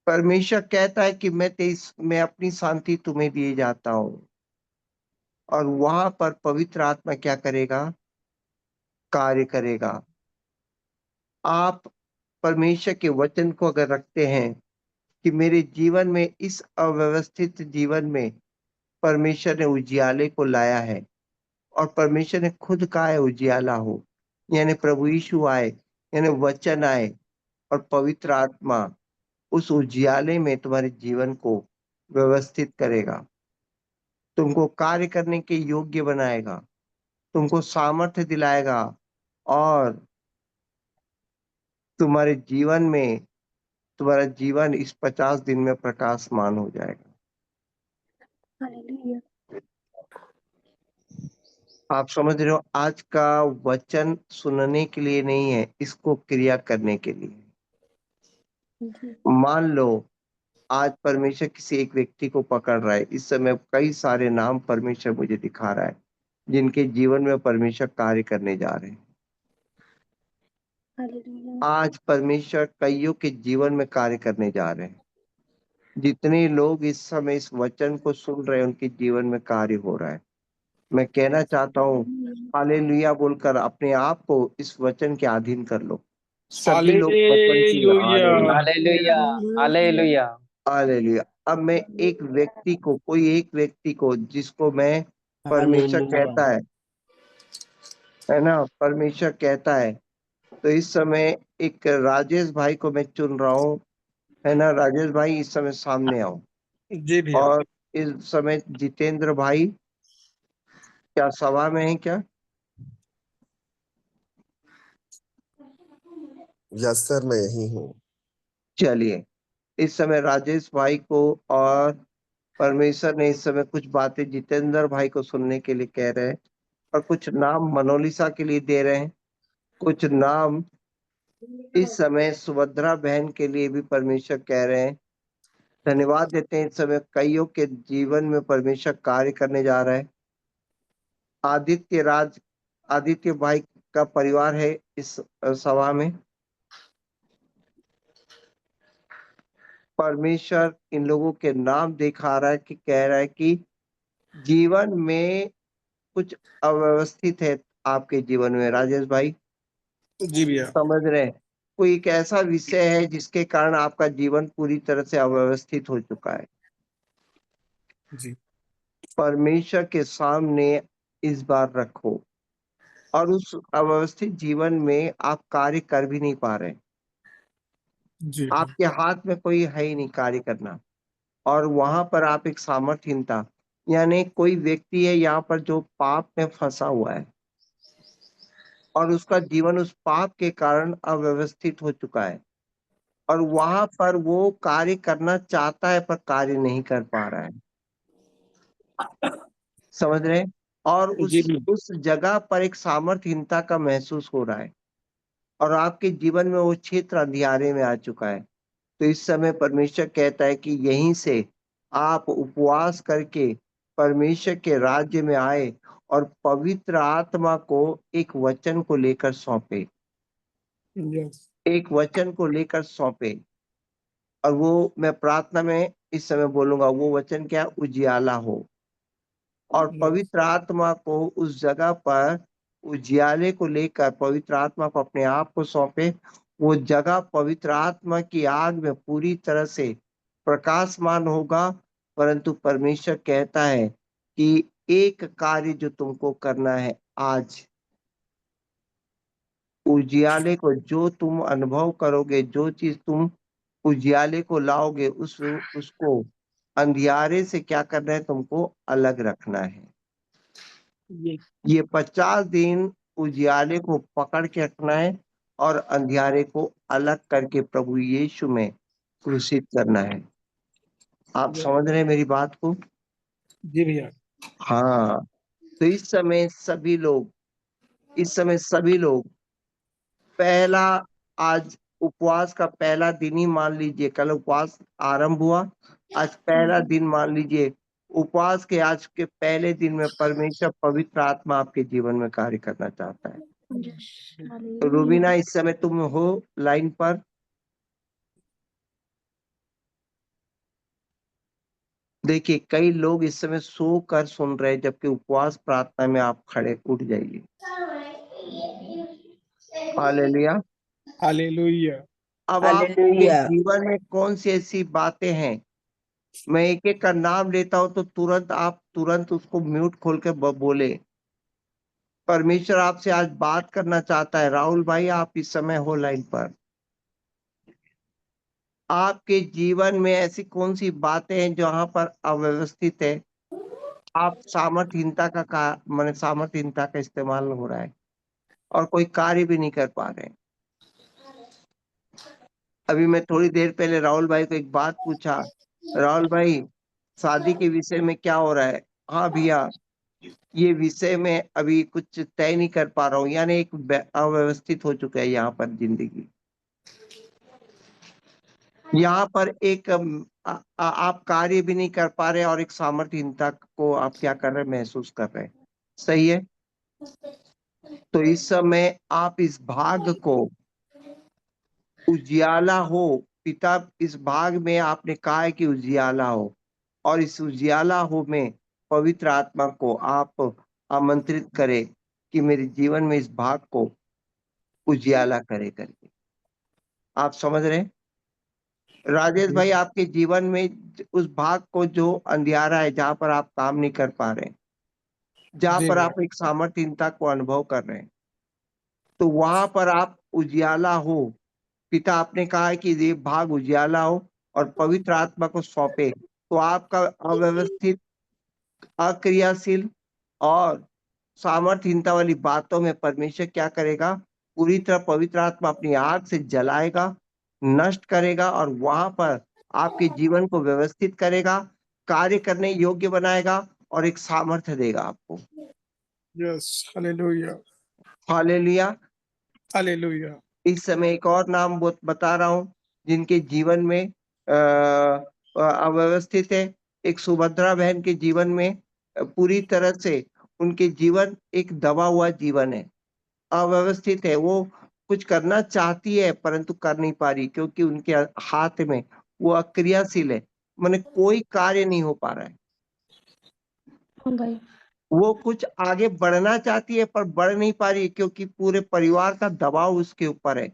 परमेश्वर कहता है कि मैं अपनी शांति तुम्हें दिए जाता हूं। और वहां पर पवित्र आत्मा क्या करेगा? कार्य करेगा। आप परमेश्वर के वचन को अगर रखते हैं कि मेरे जीवन में, इस अव्यवस्थित जीवन में परमेश्वर ने उजियाले को लाया है, और परमेश्वर ने खुद कहा है उजियाला हो, यानी प्रभु यीशु आए, यानी वचन आए, और पवित्र आत्मा उस उजियाले में तुम्हारे जीवन को व्यवस्थित करेगा, तुमको कार्य करने के योग्य बनाएगा, तुमको सामर्थ्य दिलाएगा, और तुम्हारे जीवन में, तुम्हारा जीवन इस 50 दिन में प्रकाशमान हो जाएगा।
हालेलुया।
आप समझ रहे हो? आज का वचन सुनने के लिए नहीं है, इसको क्रिया करने के लिए।
जी।
मान लो आज परमेश्वर किसी एक व्यक्ति को पकड़ रहा है। इस समय कई सारे नाम परमेश्वर मुझे दिखा रहा है जिनके जीवन में परमेश्वर कार्य करने जा रहे हैं।
हालेलुया।
आज परमेश्वर कईयों के जीवन में कार्य करने जा रहे हैं। जितने लोग इस समय इस वचन को सुन रहे हैं उनके जीवन में कार्य हो रहा है। मैं कहना चाहता हूँ हालेलुया बोलकर अपने आप को इस वचन के अधीन कर लो। सभी लोग वचन की
हालेलुया।
Hallelujah, hallelujah.
हालेलुया। अब मैं एक व्यक्ति को, कोई एक व्यक्ति को जिसको मैं परमेश्वर
हालेलुया।
कहता है ना, परमेश्वर कहता है, तो इस समय एक राजेश भाई को मैं चुन रहा हूँ, है ना। राजेश भाई इस समय सामने आओ।
जी भैया।
और इस समय जितेंद्र भाई क्या सभा में है क्या?
यस सर, मैं यही हूँ।
चलिए, इस समय राजेश भाई को और परमेश्वर ने इस समय कुछ बातें जितेंद्र भाई को सुनने के लिए कह रहे हैं, और कुछ नाम मनोलिसा के लिए दे रहे हैं, कुछ नाम इस समय सुभद्रा बहन के लिए भी परमेश्वर कह रहे हैं। धन्यवाद देते हैं, इस समय कईयों के जीवन में परमेश्वर कार्य करने जा रहा है। आदित्य भाई का परिवार है इस सभा में। परमेश्वर इन लोगों के नाम दिखा रहा है कि कह रहा है कि जीवन में कुछ अव्यवस्थित है आपके जीवन में। राजेश भाई
जी भैया।
समझ रहे हैं, कोई एक ऐसा विषय है जिसके कारण आपका जीवन पूरी तरह से अव्यवस्थित हो चुका है।
जी।
परमेश्वर के सामने इस बार रखो, और उस अव्यवस्थित जीवन में आप कार्य कर भी नहीं पा रहे,
जी।
आपके हाथ में कोई है ही नहीं कार्य करना, और वहां पर आप एक सामर्थ्यहीनता, यानी कोई व्यक्ति है यहाँ पर जो पाप में फंसा हुआ है, और उसका जीवन उस पाप के कारण अव्यवस्थित हो चुका है, और वहां पर वो कार्य करना चाहता है पर कार्य नहीं कर पा रहा है। समझ रहे हैं? और
जी भैया।
उस जगह पर एक सामर्थ्यहीनता का महसूस हो रहा है, और आपके जीवन में वो क्षेत्र अंधियारे में आ चुका है। तो इस समय परमेश्वर कहता है कि यहीं से आप उपवास करके परमेश्वर के राज्य में आए, और पवित्र आत्मा को एक वचन को लेकर सौंपे,
यस।
एक वचन को लेकर सौंपे। और वो मैं प्रार्थना में इस समय बोलूंगा, वो वचन क्या? उजियाला हो। और पवित्र आत्मा को उस जगह पर उजियाले को लेकर पवित्र आत्मा को अपने आप को सौंपे। वो जगह पवित्र आत्मा की आग में पूरी तरह से प्रकाशमान होगा। परंतु परमेश्वर कहता है कि एक कार्य जो तुमको करना है आज, उजियाले को जो तुम अनुभव करोगे, जो चीज तुम उजियाले को लाओगे, उसको अंधियारे से क्या करना है? तुमको अलग रखना है। ये 50 दिन उजियाले को पकड़ के रखना है, और अंधियारे को अलग करके प्रभु यीशु में क्रूसित करना है। आप समझ रहे हैं मेरी बात को?
जी भैया।
हाँ, तो इस समय सभी लोग पहला, आज उपवास का पहला दिन ही मान लीजिए, कल उपवास आरंभ हुआ, आज पहला दिन मान लीजिए। उपवास के आज के पहले दिन में परमेश्वर पवित्र आत्मा आपके जीवन में कार्य करना चाहता है।
यस,
तो
हालेलुया।
रूबीना, इस समय तुम हो लाइन पर? देखिए, कई लोग इस समय सो कर सुन रहे हैं, जबकि उपवास प्रार्थना में आप खड़े उठ जाइए। हालेलुया।
हालेलुया।
अब आपके जीवन में कौन सी ऐसी बातें हैं, मैं एक एक का नाम लेता हूं तो तुरंत उसको म्यूट खोल के बोले। परमेश्वर आपसे आज बात करना चाहता है। राहुल भाई, आप इस समय हो लाइन पर। आपके जीवन में ऐसी कौन सी बातें हैं जहां पर अव्यवस्थित है, आप सामर्थ्यहीनता का इस्तेमाल हो रहा है और कोई कार्य भी नहीं कर पा रहे हैं। अभी मैं थोड़ी देर पहले राहुल भाई को एक बात पूछा, राहुल भाई शादी के विषय में क्या हो रहा है? हाँ भैया, ये विषय में अभी कुछ तय नहीं कर पा रहा हूँ, यानी एक अव्यवस्थित हो चुका है यहाँ पर जिंदगी। यहाँ पर एक आप कार्य भी नहीं कर पा रहे और एक सामर्थ्यहीनता को आप क्या कर रहे हैं, महसूस कर रहे हैं। सही है? तो इस समय आप इस भाग को उजियाला हो, पिता इस भाग में आपने कहा है कि उजियाला हो, और इस उजियाला हो में पवित्र आत्मा को आप आमंत्रित करें कि मेरे जीवन में इस भाग को उजियाला करे करके। आप समझ रहे हैं? राजेश भाई, आपके जीवन में उस भाग को जो अंधियारा है, जहां पर आप काम नहीं कर पा रहे हैं, जहां
जी
पर
भैया।
आप एक सामर्थ्यहीनता को अनुभव कर रहे हैं, तो वहां पर आप उजियाला हो। पिता आपने कहा है कि ये भाग उजियाला हो और पवित्र आत्मा को सौंपे, तो आपका अव्यवस्थित, अक्रियाशील और सामर्थ्यहीनता वाली बातों में परमेश्वर क्या करेगा? पूरी तरह पवित्र आत्मा अपनी आग से जलाएगा, नष्ट करेगा और वहां पर आपके जीवन को व्यवस्थित करेगा, कार्य करने योग्य बनाएगा और एक सामर्थ्य देगा आपको।
Yes, hallelujah.
हालेलुया।
हालेलुया।
इस समय एक और नाम बता रहा हूं जिनके जीवन में अव्यवस्थित है। एक सुभद्रा बहन के जीवन में पूरी तरह से उनके जीवन एक दबा हुआ जीवन है, अव्यवस्थित है। वो कुछ करना चाहती है परंतु कर नहीं पा रही, क्योंकि उनके हाथ में वो अक्रियाशील है, माने कोई कार्य नहीं हो पा रहा है।
हाँ भाई।
वो कुछ आगे बढ़ना चाहती है पर बढ़ नहीं पा रही, क्योंकि पूरे परिवार का दबाव उसके ऊपर है।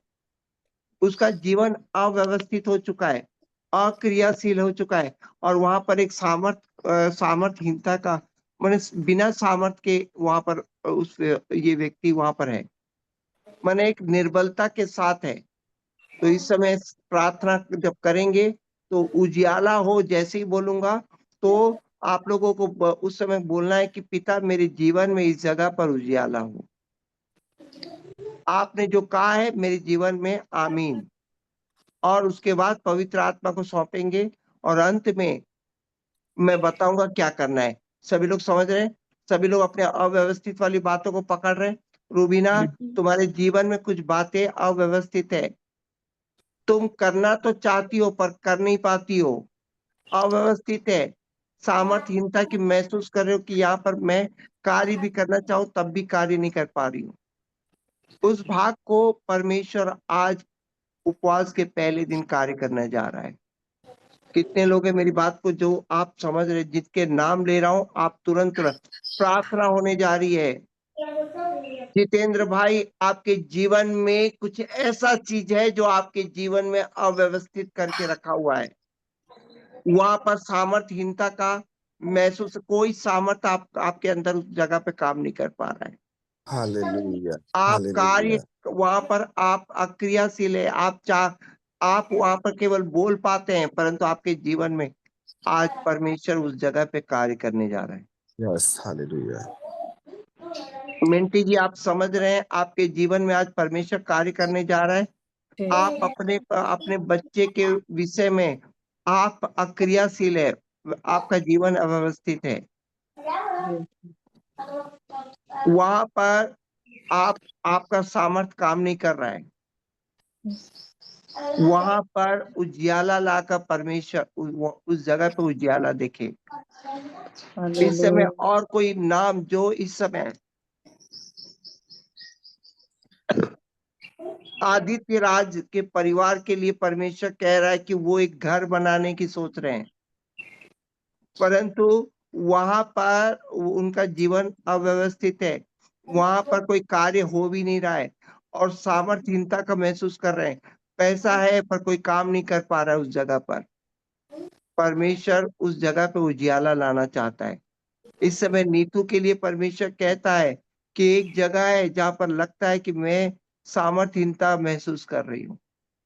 उसका जीवन अव्यवस्थित हो चुका है, अक्रियाशील हो चुका है, और वहां पर एक सामर्थ्यहीनता का, माने बिना सामर्थ्य के वहां पर ये व्यक्ति वहां पर है, माने एक निर्बलता के साथ है। तो इस समय प्रार्थना जब करेंगे तो उजियाला हो जैसे ही बोलूंगा, तो आप लोगों को उस समय बोलना है कि पिता मेरे जीवन में इस जगह पर उजियाला हो। आपने जो कहा है मेरे जीवन में, आमीन। और उसके बाद पवित्र आत्मा को सौंपेंगे और अंत में मैं बताऊंगा क्या करना है। सभी लोग समझ रहे हैं? सभी लोग अपने अव्यवस्थित वाली बातों को पकड़ रहे हैं? रूबीना, तुम्हारे जीवन में कुछ बातें अव्यवस्थित है, तुम करना तो चाहती हो पर कर नहीं पाती हो, अव्यवस्थित है, सामर्थ्यहीनता की महसूस कर रहे हो कि यहाँ पर मैं कार्य भी करना चाहूं तब भी कार्य नहीं कर पा रही हूँ। उस भाग को परमेश्वर आज उपवास के पहले दिन कार्य करने जा रहा है। कितने लोग हैं मेरी बात को जो आप समझ रहे? जिसके नाम ले रहा हूं आप तुरंत प्रार्थना होने जा रही है। जितेंद्र भाई, आपके जीवन में कुछ ऐसा चीज है जो आपके जीवन में अव्यवस्थित करके रखा हुआ है, वहां पर सामर्थ्यहीनता का महसूस, कोई सामर्थ्य आपके अंदर उस जगह पे काम नहीं कर पा रहा है।
हालेलुया।
आप कार्य
हालेलुया।
वहां पर आप अक्रियाशील है, आप वहां पर केवल बोल पाते हैं, परंतु आपके जीवन में आज परमेश्वर उस जगह पे कार्य करने जा रहा है।
Yes, hallelujah.
मिंटी जी, आप समझ रहे हैं? आपके जीवन में आज परमेश्वर कार्य करने जा रहा है। आप अपने अपने बच्चे के विषय में आप अक्रियाशील है, आपका जीवन अव्यवस्थित है, वहां पर आप आपका सामर्थ काम नहीं कर रहा है, वहां पर उजियाला लाकर परमेश्वर उस जगह पे उजियाला देखे। इस समय और कोई नाम जो इस समय आदित्य राज के परिवार के लिए परमेश्वर कह रहा है कि वो एक घर बनाने की सोच रहे हैं, परंतु वहां पर उनका जीवन अव्यवस्थित है, वहां पर कोई कार्य हो भी नहीं रहा है और सामर्थ्यहीनता का महसूस कर रहे हैं। पैसा है पर कोई काम नहीं कर पा रहा है उस जगह पर। परमेश्वर उस जगह पे उजियाला लाना चाहता है। इस समय नीतू के लिए परमेश्वर कहता है कि एक जगह है जहां पर लगता है कि मैं सामर्थ्यहीनता महसूस कर रही हूँ,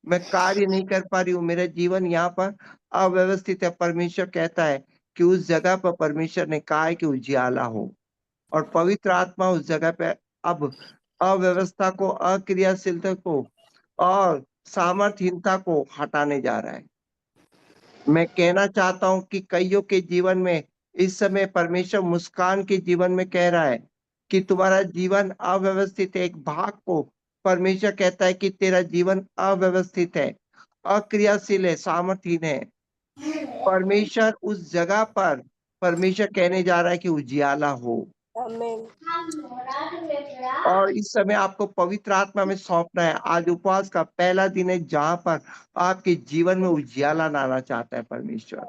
मैं कार्य नहीं कर पा रही हूँ, मेरा जीवन यहाँ पर अव्यवस्थित है। परमेश्वर कहता है कि उस जगह पर परमेश्वर ने कहा है कि उजियाला हो और पवित्र आत्मा उस जगह पे अब अव्यवस्था को, अक्रियाशीलता को और सामर्थ्यहीनता को हटाने जा रहा है। मैं कहना चाहता हूं कि कईयों के जीवन में इस समय परमेश्वर मुस्कान के जीवन में कह रहा है कि तुम्हारा जीवन अव्यवस्थित है। एक भाग को परमेश्वर कहता है कि तेरा जीवन अव्यवस्थित है, अक्रियाशील है, सामर्थ्यहीन है। परमेश्वर उस जगह पर परमेश्वर कहने जा रहा है कि उजियाला हो और इस समय आपको पवित्र आत्मा में सौंपना है। आज उपवास का पहला दिन है जहां पर आपके जीवन में उजियाला लाना चाहता है परमेश्वर।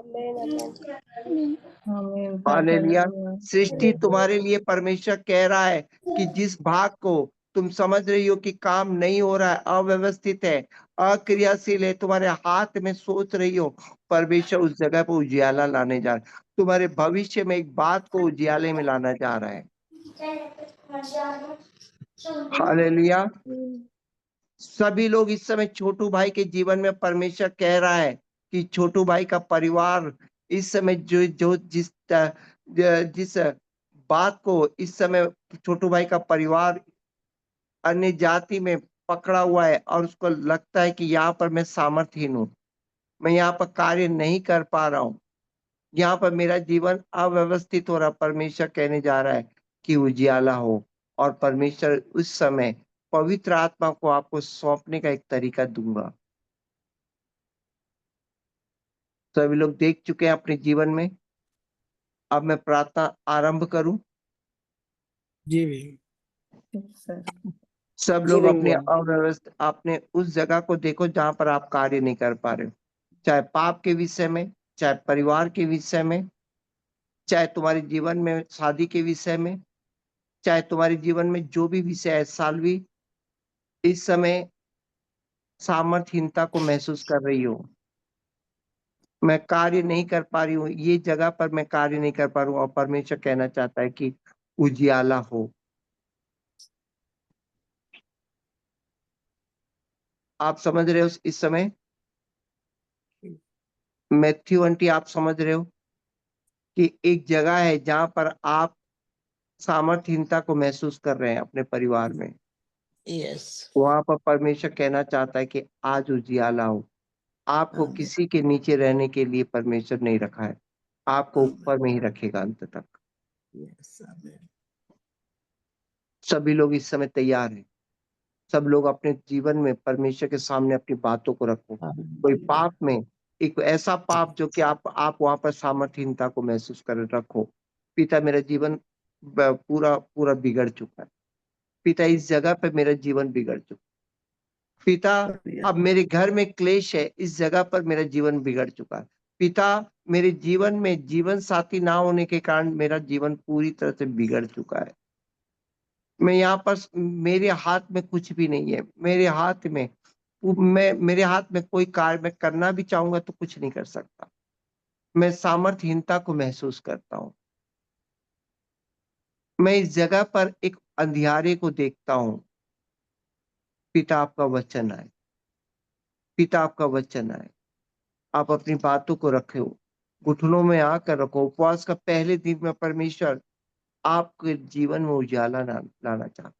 हालेलुया। सृष्टि तुम्हारे लिए परमेश्वर कह रहा है कि जिस भाग को तुम समझ रही हो कि काम नहीं हो रहा है, अव्यवस्थित है, अक्रियाशील है, तुम्हारे हाथ में सोच रही हो, परमेश्वर उस जगह पर उजियाला लाने जा रहा है। तुम्हारे भविष्य में एक बात को उजियाले में लाना जा रहा है। हालेलुया। सभी लोग इस समय छोटू भाई के जीवन में परमेश्वर कह रहा है कि छोटू भाई का परिवार इस समय जो जो जिस बात को इस समय छोटू भाई का परिवार अन्य जाति में पकड़ा हुआ है और उसको लगता है कि यहाँ पर मैं सामर्थ्यहीन हूँ, मैं यहाँ पर कार्य नहीं कर पा रहा हूँ, यहाँ पर मेरा जीवन अव्यवस्थित हो रहा। परमेश्वर कहने जा रहा है कि उजियाला हो और परमेश्वर उस समय पवित्र आत्मा को आपको सौंपने का एक तरीका दूंगा। सभी लोग देख चुके हैं अपने जीवन में। अब मैं प्रार्थना आरंभ करूं।
जी भैया।
सब लोग अपने अव्यवस्थित अपने उस जगह को देखो जहां पर आप कार्य नहीं कर पा रहे हो, चाहे पाप के विषय में, चाहे परिवार के विषय में, चाहे तुम्हारे जीवन में शादी के विषय में, चाहे तुम्हारे जीवन में जो भी विषय है। सालवी इस समय सामर्थ्यहीनता को महसूस कर रही हो, मैं कार्य नहीं कर पा रही हूँ, ये जगह पर मैं कार्य नहीं कर पा रहा हूँ और परमेश्वर कहना चाहता है कि उजियाला हो। आप समझ रहे हो इस समय? मैथ्यू आंटी आप समझ रहे हो कि एक जगह है जहां पर आप सामर्थ्यहीनता को महसूस कर रहे हैं अपने परिवार में।
यस।
वहां पर परमेश्वर कहना चाहता है कि आज उजियाला हो। आपको
आमीन।
किसी के नीचे रहने के लिए परमेश्वर नहीं रखा है, आपको
आमीन।
ऊपर में ही रखेगा अंत तक।
यस। आमीन।
सभी लोग इस समय तैयार हैं। सब लोग अपने जीवन में परमेश्वर के सामने अपनी बातों को रखो। कोई
हालेलुया।
पाप में एक ऐसा पाप जो कि आप वहां पर सामर्थ्यहीनता को महसूस कर रखो। पिता मेरा जीवन पूरा पूरा बिगड़ चुका है। पिता इस जगह पे मेरा जीवन बिगड़ चुका है। पिता अब मेरे घर में क्लेश है, इस जगह पर मेरा जीवन बिगड़ चुका है। पिता मेरे जीवन में जीवन साथी ना होने के कारण मेरा जीवन पूरी तरह से बिगड़ चुका है। मैं यहाँ पर मेरे हाथ में कुछ भी नहीं है, मेरे हाथ में मेरे हाथ में कोई कार्य मैं करना भी चाहूंगा तो कुछ नहीं कर सकता। मैं सामर्थ्यहीनता को महसूस करता हूँ। मैं इस जगह पर एक अंधियारे को देखता हूँ। पिता आपका वचन आए, पिता आपका वचन आए। आप अपनी बातों को रखो, घुटनों में आकर रखो। उपवास का पहले दिन में परमेश्वर आपके जीवन में उजाला लाना चाहता।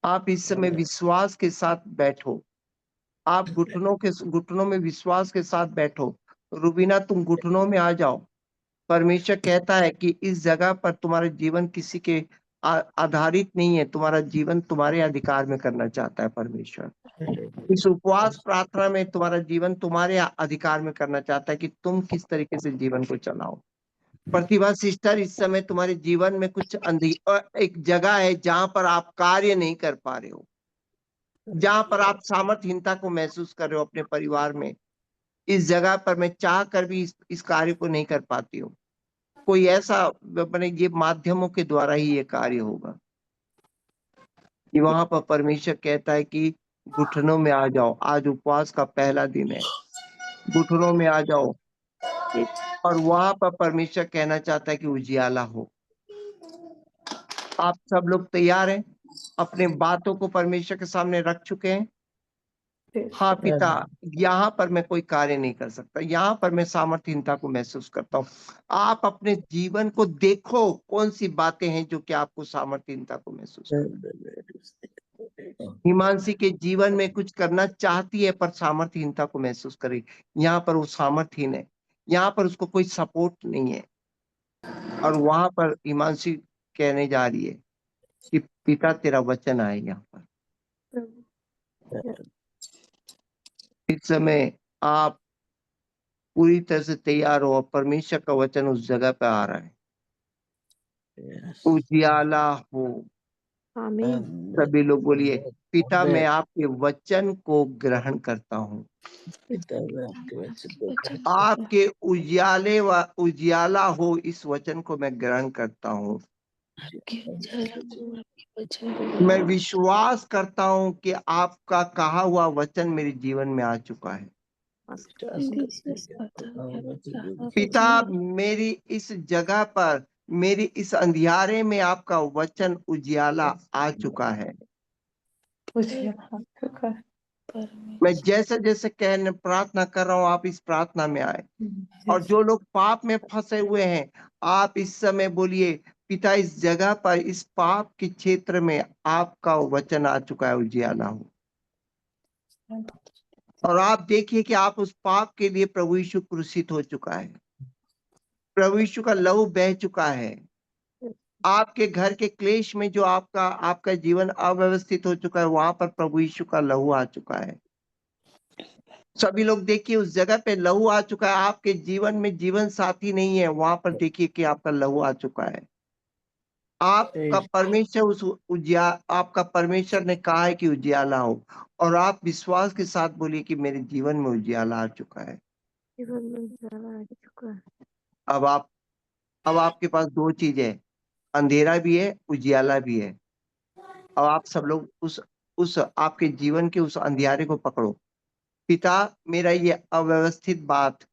आप इस समय विश्वास के साथ बैठो। आप घुटनों में विश्वास के साथ बैठो। रुबीना, तुम घुटनों में आ जाओ। परमेश्वर कहता है कि इस जगह पर तुम्हारा जीवन किसी के आधारित नहीं है। तुम्हारा जीवन तुम्हारे अधिकार में करना चाहता है परमेश्वर। इस उपवास प्रार्थना में तुम्हारा जीवन तुम्हारे अधिकार में करना चाहता है कि तुम किस तरीके से जीवन को चलाओ। प्रतिभा सिस्टर, इस समय तुम्हारे जीवन में कुछ एक जगह है जहां पर आप कार्य नहीं कर पा रहे हो, जहां पर आप सामर्थ्यहीनता को महसूस कर रहे हो अपने परिवार में। इस जगह पर मैं चाह कर भी इस कार्य को नहीं कर पाती हूँ। कोई ऐसा अपने ये माध्यमों के द्वारा ही ये कार्य होगा। कि वहां पर परमेश्वर कहता है कि घुटनों में आ जाओ। आज उपवास का पहला दिन है। घुटनों में आ जाओ। और वहां पर परमेश्वर कहना चाहता है कि उजियाला हो। आप सब लोग तैयार हैं? अपने बातों को परमेश्वर के सामने रख चुके हैं? हाँ पिता, यहाँ पर मैं कोई कार्य नहीं कर सकता। यहाँ पर मैं सामर्थ्यहीनता को महसूस करता हूँ। आप अपने जीवन को देखो, कौन सी बातें हैं जो कि आपको सामर्थ्यहीनता को महसूस कर। हिमांशी के जीवन में कुछ करना चाहती है पर सामर्थ्यहीनता को महसूस करे। यहाँ पर वो सामर्थ्यहीन है। यहाँ पर उसको कोई सपोर्ट नहीं है। और वहां पर हिमांशी कहने जा रही है कि पिता तेरा वचन आए यहाँ पर। इस समय आप पूरी तरह से तैयार हो और परमेश्वर का वचन उस जगह पे आ रहा है। उजियाला हो। सभी लोग बोलिए, पिता मैं आपके वचन को ग्रहण करता हूँ। आपके उजियाला हो इस वचन को मैं ग्रहण करता हूँ। मैं विश्वास करता हूँ कि आपका कहा हुआ वचन मेरे जीवन में आ चुका है। पिता मेरी इस जगह पर, मेरी इस अंधियारे में आपका वचन उजियाला आ चुका है। मैं जैसे जैसे कहने प्रार्थना कर रहा हूँ, आप इस प्रार्थना में आए। और जो लोग पाप में फंसे हुए हैं, आप इस समय बोलिए, पिता इस जगह पर, इस पाप के क्षेत्र में आपका वचन आ चुका है, उजियाला हो। और आप देखिए कि आप उस पाप के लिए प्रभु यीशु क्रूसित हो चुका है। प्रभु यीशु का लहू बह चुका है। आपके घर के क्लेश में जो आपका जीवन अव्यवस्थित हो चुका है, वहां पर प्रभु यीशु का लहू आ चुका है। सभी लोग देखिए, उस जगह पे लहू आ चुका है। आपके जीवन में जीवन साथी नहीं है, वहां पर देखिए कि आपका लहू आ चुका है। आपका परमेश्वर ने कहा है कि उजियाला हो। और आप विश्वास के साथ बोलिए कि मेरे जीवन में उजियाला आ चुका है। अब आपके पास दो चीज है, अंधेरा भी है, उजियाला भी है। अब आप सब लोग उस आपके जीवन के उस अंधियारे को पकड़ो। पिता मेरा ये अव्यवस्थित बात,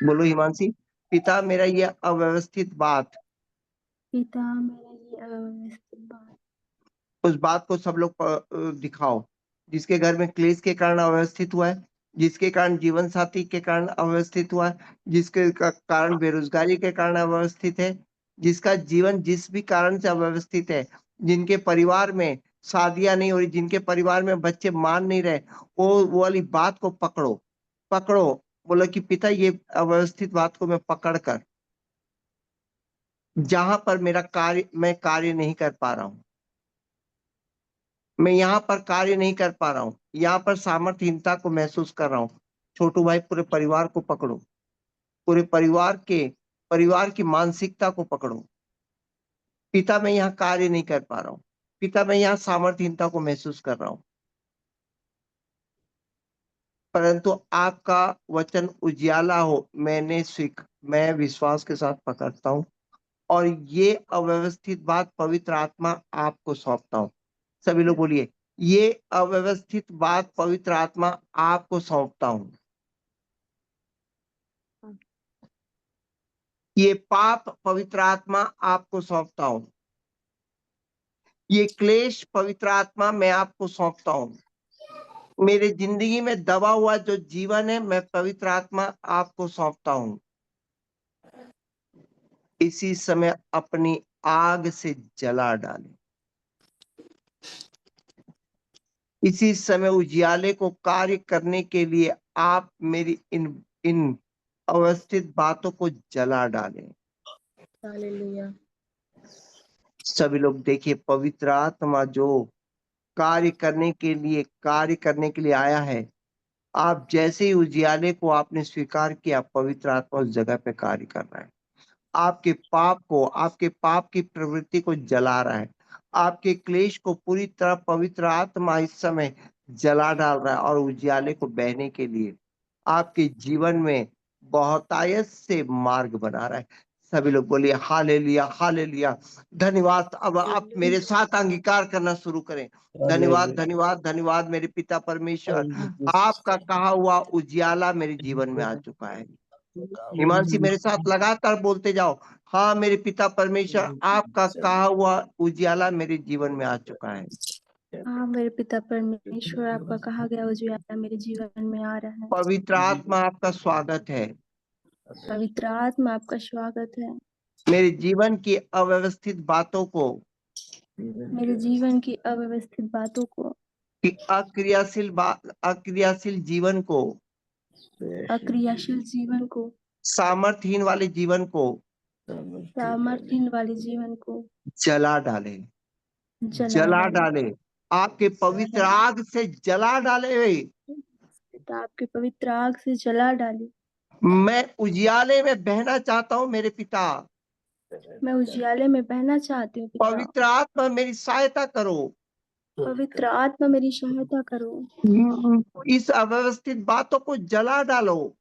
बोलो हिमांशी, पिता मेरा ये अव्यवस्थित बात,
पिता मेरा ये अव्यवस्थित बात,
उस बात को सब लोग दिखाओ जिसके घर में क्लेश के कारण अव्यवस्थित हुआ है, जिसके कारण जीवन साथी के कारण अव्यवस्थित हुआ है, जिसके कारण बेरोजगारी के कारण अव्यवस्थित है, जिसका जीवन जिस भी कारण से अव्यवस्थित है, जिनके परिवार में शादियां नहीं हो रही, जिनके परिवार में बच्चे मान नहीं रहे, वो वाली बात को पकड़ो। पकड़ो, बोलो कि पिता ये अव्यवस्थित बात को मैं पकड़कर, जहां पर मैं कार्य नहीं कर पा रहा हूं, मैं यहाँ पर कार्य नहीं कर पा रहा हूँ, यहाँ पर सामर्थ्यहीनता को महसूस कर रहा हूँ। छोटू भाई, पूरे परिवार को पकड़ो। पूरे परिवार की मानसिकता को पकड़ो। पिता मैं यहाँ कार्य नहीं कर पा रहा हूँ। पिता मैं यहाँ सामर्थ्यहीनता को महसूस कर रहा हूँ, परंतु आपका वचन उजियाला हो। मैं विश्वास के साथ पकड़ता हूँ और ये अव्यवस्थित बात पवित्र आत्मा आपको सौंपता हूँ। सभी लोग बोलिए, ये अव्यवस्थित बात पवित्र आत्मा आपको सौंपता हूँ। ये पाप पवित्र आत्मा आपको सौंपता हूँ। ये क्लेश पवित्र आत्मा मैं आपको सौंपता हूँ। मेरे जिंदगी में दबा हुआ जो जीवन है, मैं पवित्र आत्मा आपको सौंपता हूँ। इसी समय अपनी आग से जला डाले। इसी समय उजियाले को कार्य करने के लिए आप मेरी इन इन अवस्थित बातों को जला डालें।
हालेलुया।
सभी लोग देखिए, पवित्र आत्मा जो कार्य करने के लिए आया है, आप जैसे ही उजियाले को आपने स्वीकार किया, पवित्र आत्मा उस जगह पे कार्य कर रहा है। आपके पाप की प्रवृत्ति को जला रहा है। आपके क्लेश को पूरी तरह पवित्र आत्मा इस समय जला डाल रहा है और उजियाले को बहने के लिए आपके जीवन में बहुतायत से मार्ग बना रहा है। सभी लोग बोलिए हालेलुया, हालेलुया। धन्यवाद। अब आप मेरे साथ अंगीकार करना शुरू करें। धन्यवाद, धन्यवाद, धन्यवाद मेरे पिता परमेश्वर। आपका कहा हुआ उजियाला मेरे जीवन में आ चुका है। हिमांशी मेरे साथ लगातार बोलते जाओ, हाँ मेरे पिता परमेश्वर, आपका कहा हुआ उजियाला मेरे जीवन में आ चुका है।
हाँ मेरे पिता परमेश्वर, आपका कहा गया उजियाला मेरे जीवन में आ रहा है।
पवित्र आत्मा आपका स्वागत है।
पवित्र आत्मा आपका स्वागत है।
मेरे जीवन की अव्यवस्थित बातों को,
मेरे जीवन की अव्यवस्थित बातों को,
कि अक्रियाशील जीवन को,
अक्रियाशील जीवन को,
सामर्थ्यहीन वाले जीवन को
सामर्थ्यहीन वाले जीवन को
जला डाले,
जला
डाले। आपके पवित्र आग से जला डाले हुए
पिता, आपके पवित्र आग से जला डाले।
मैं उजियाले में बहना चाहता हूँ मेरे पिता।
मैं उजियाले में बहना चाहती हूँ पिता।
पवित्र आत्मा मेरी सहायता करो।
पवित्र आत्मा मेरी सहायता करो।
इस अव्यवस्थित बातों को जला डालो।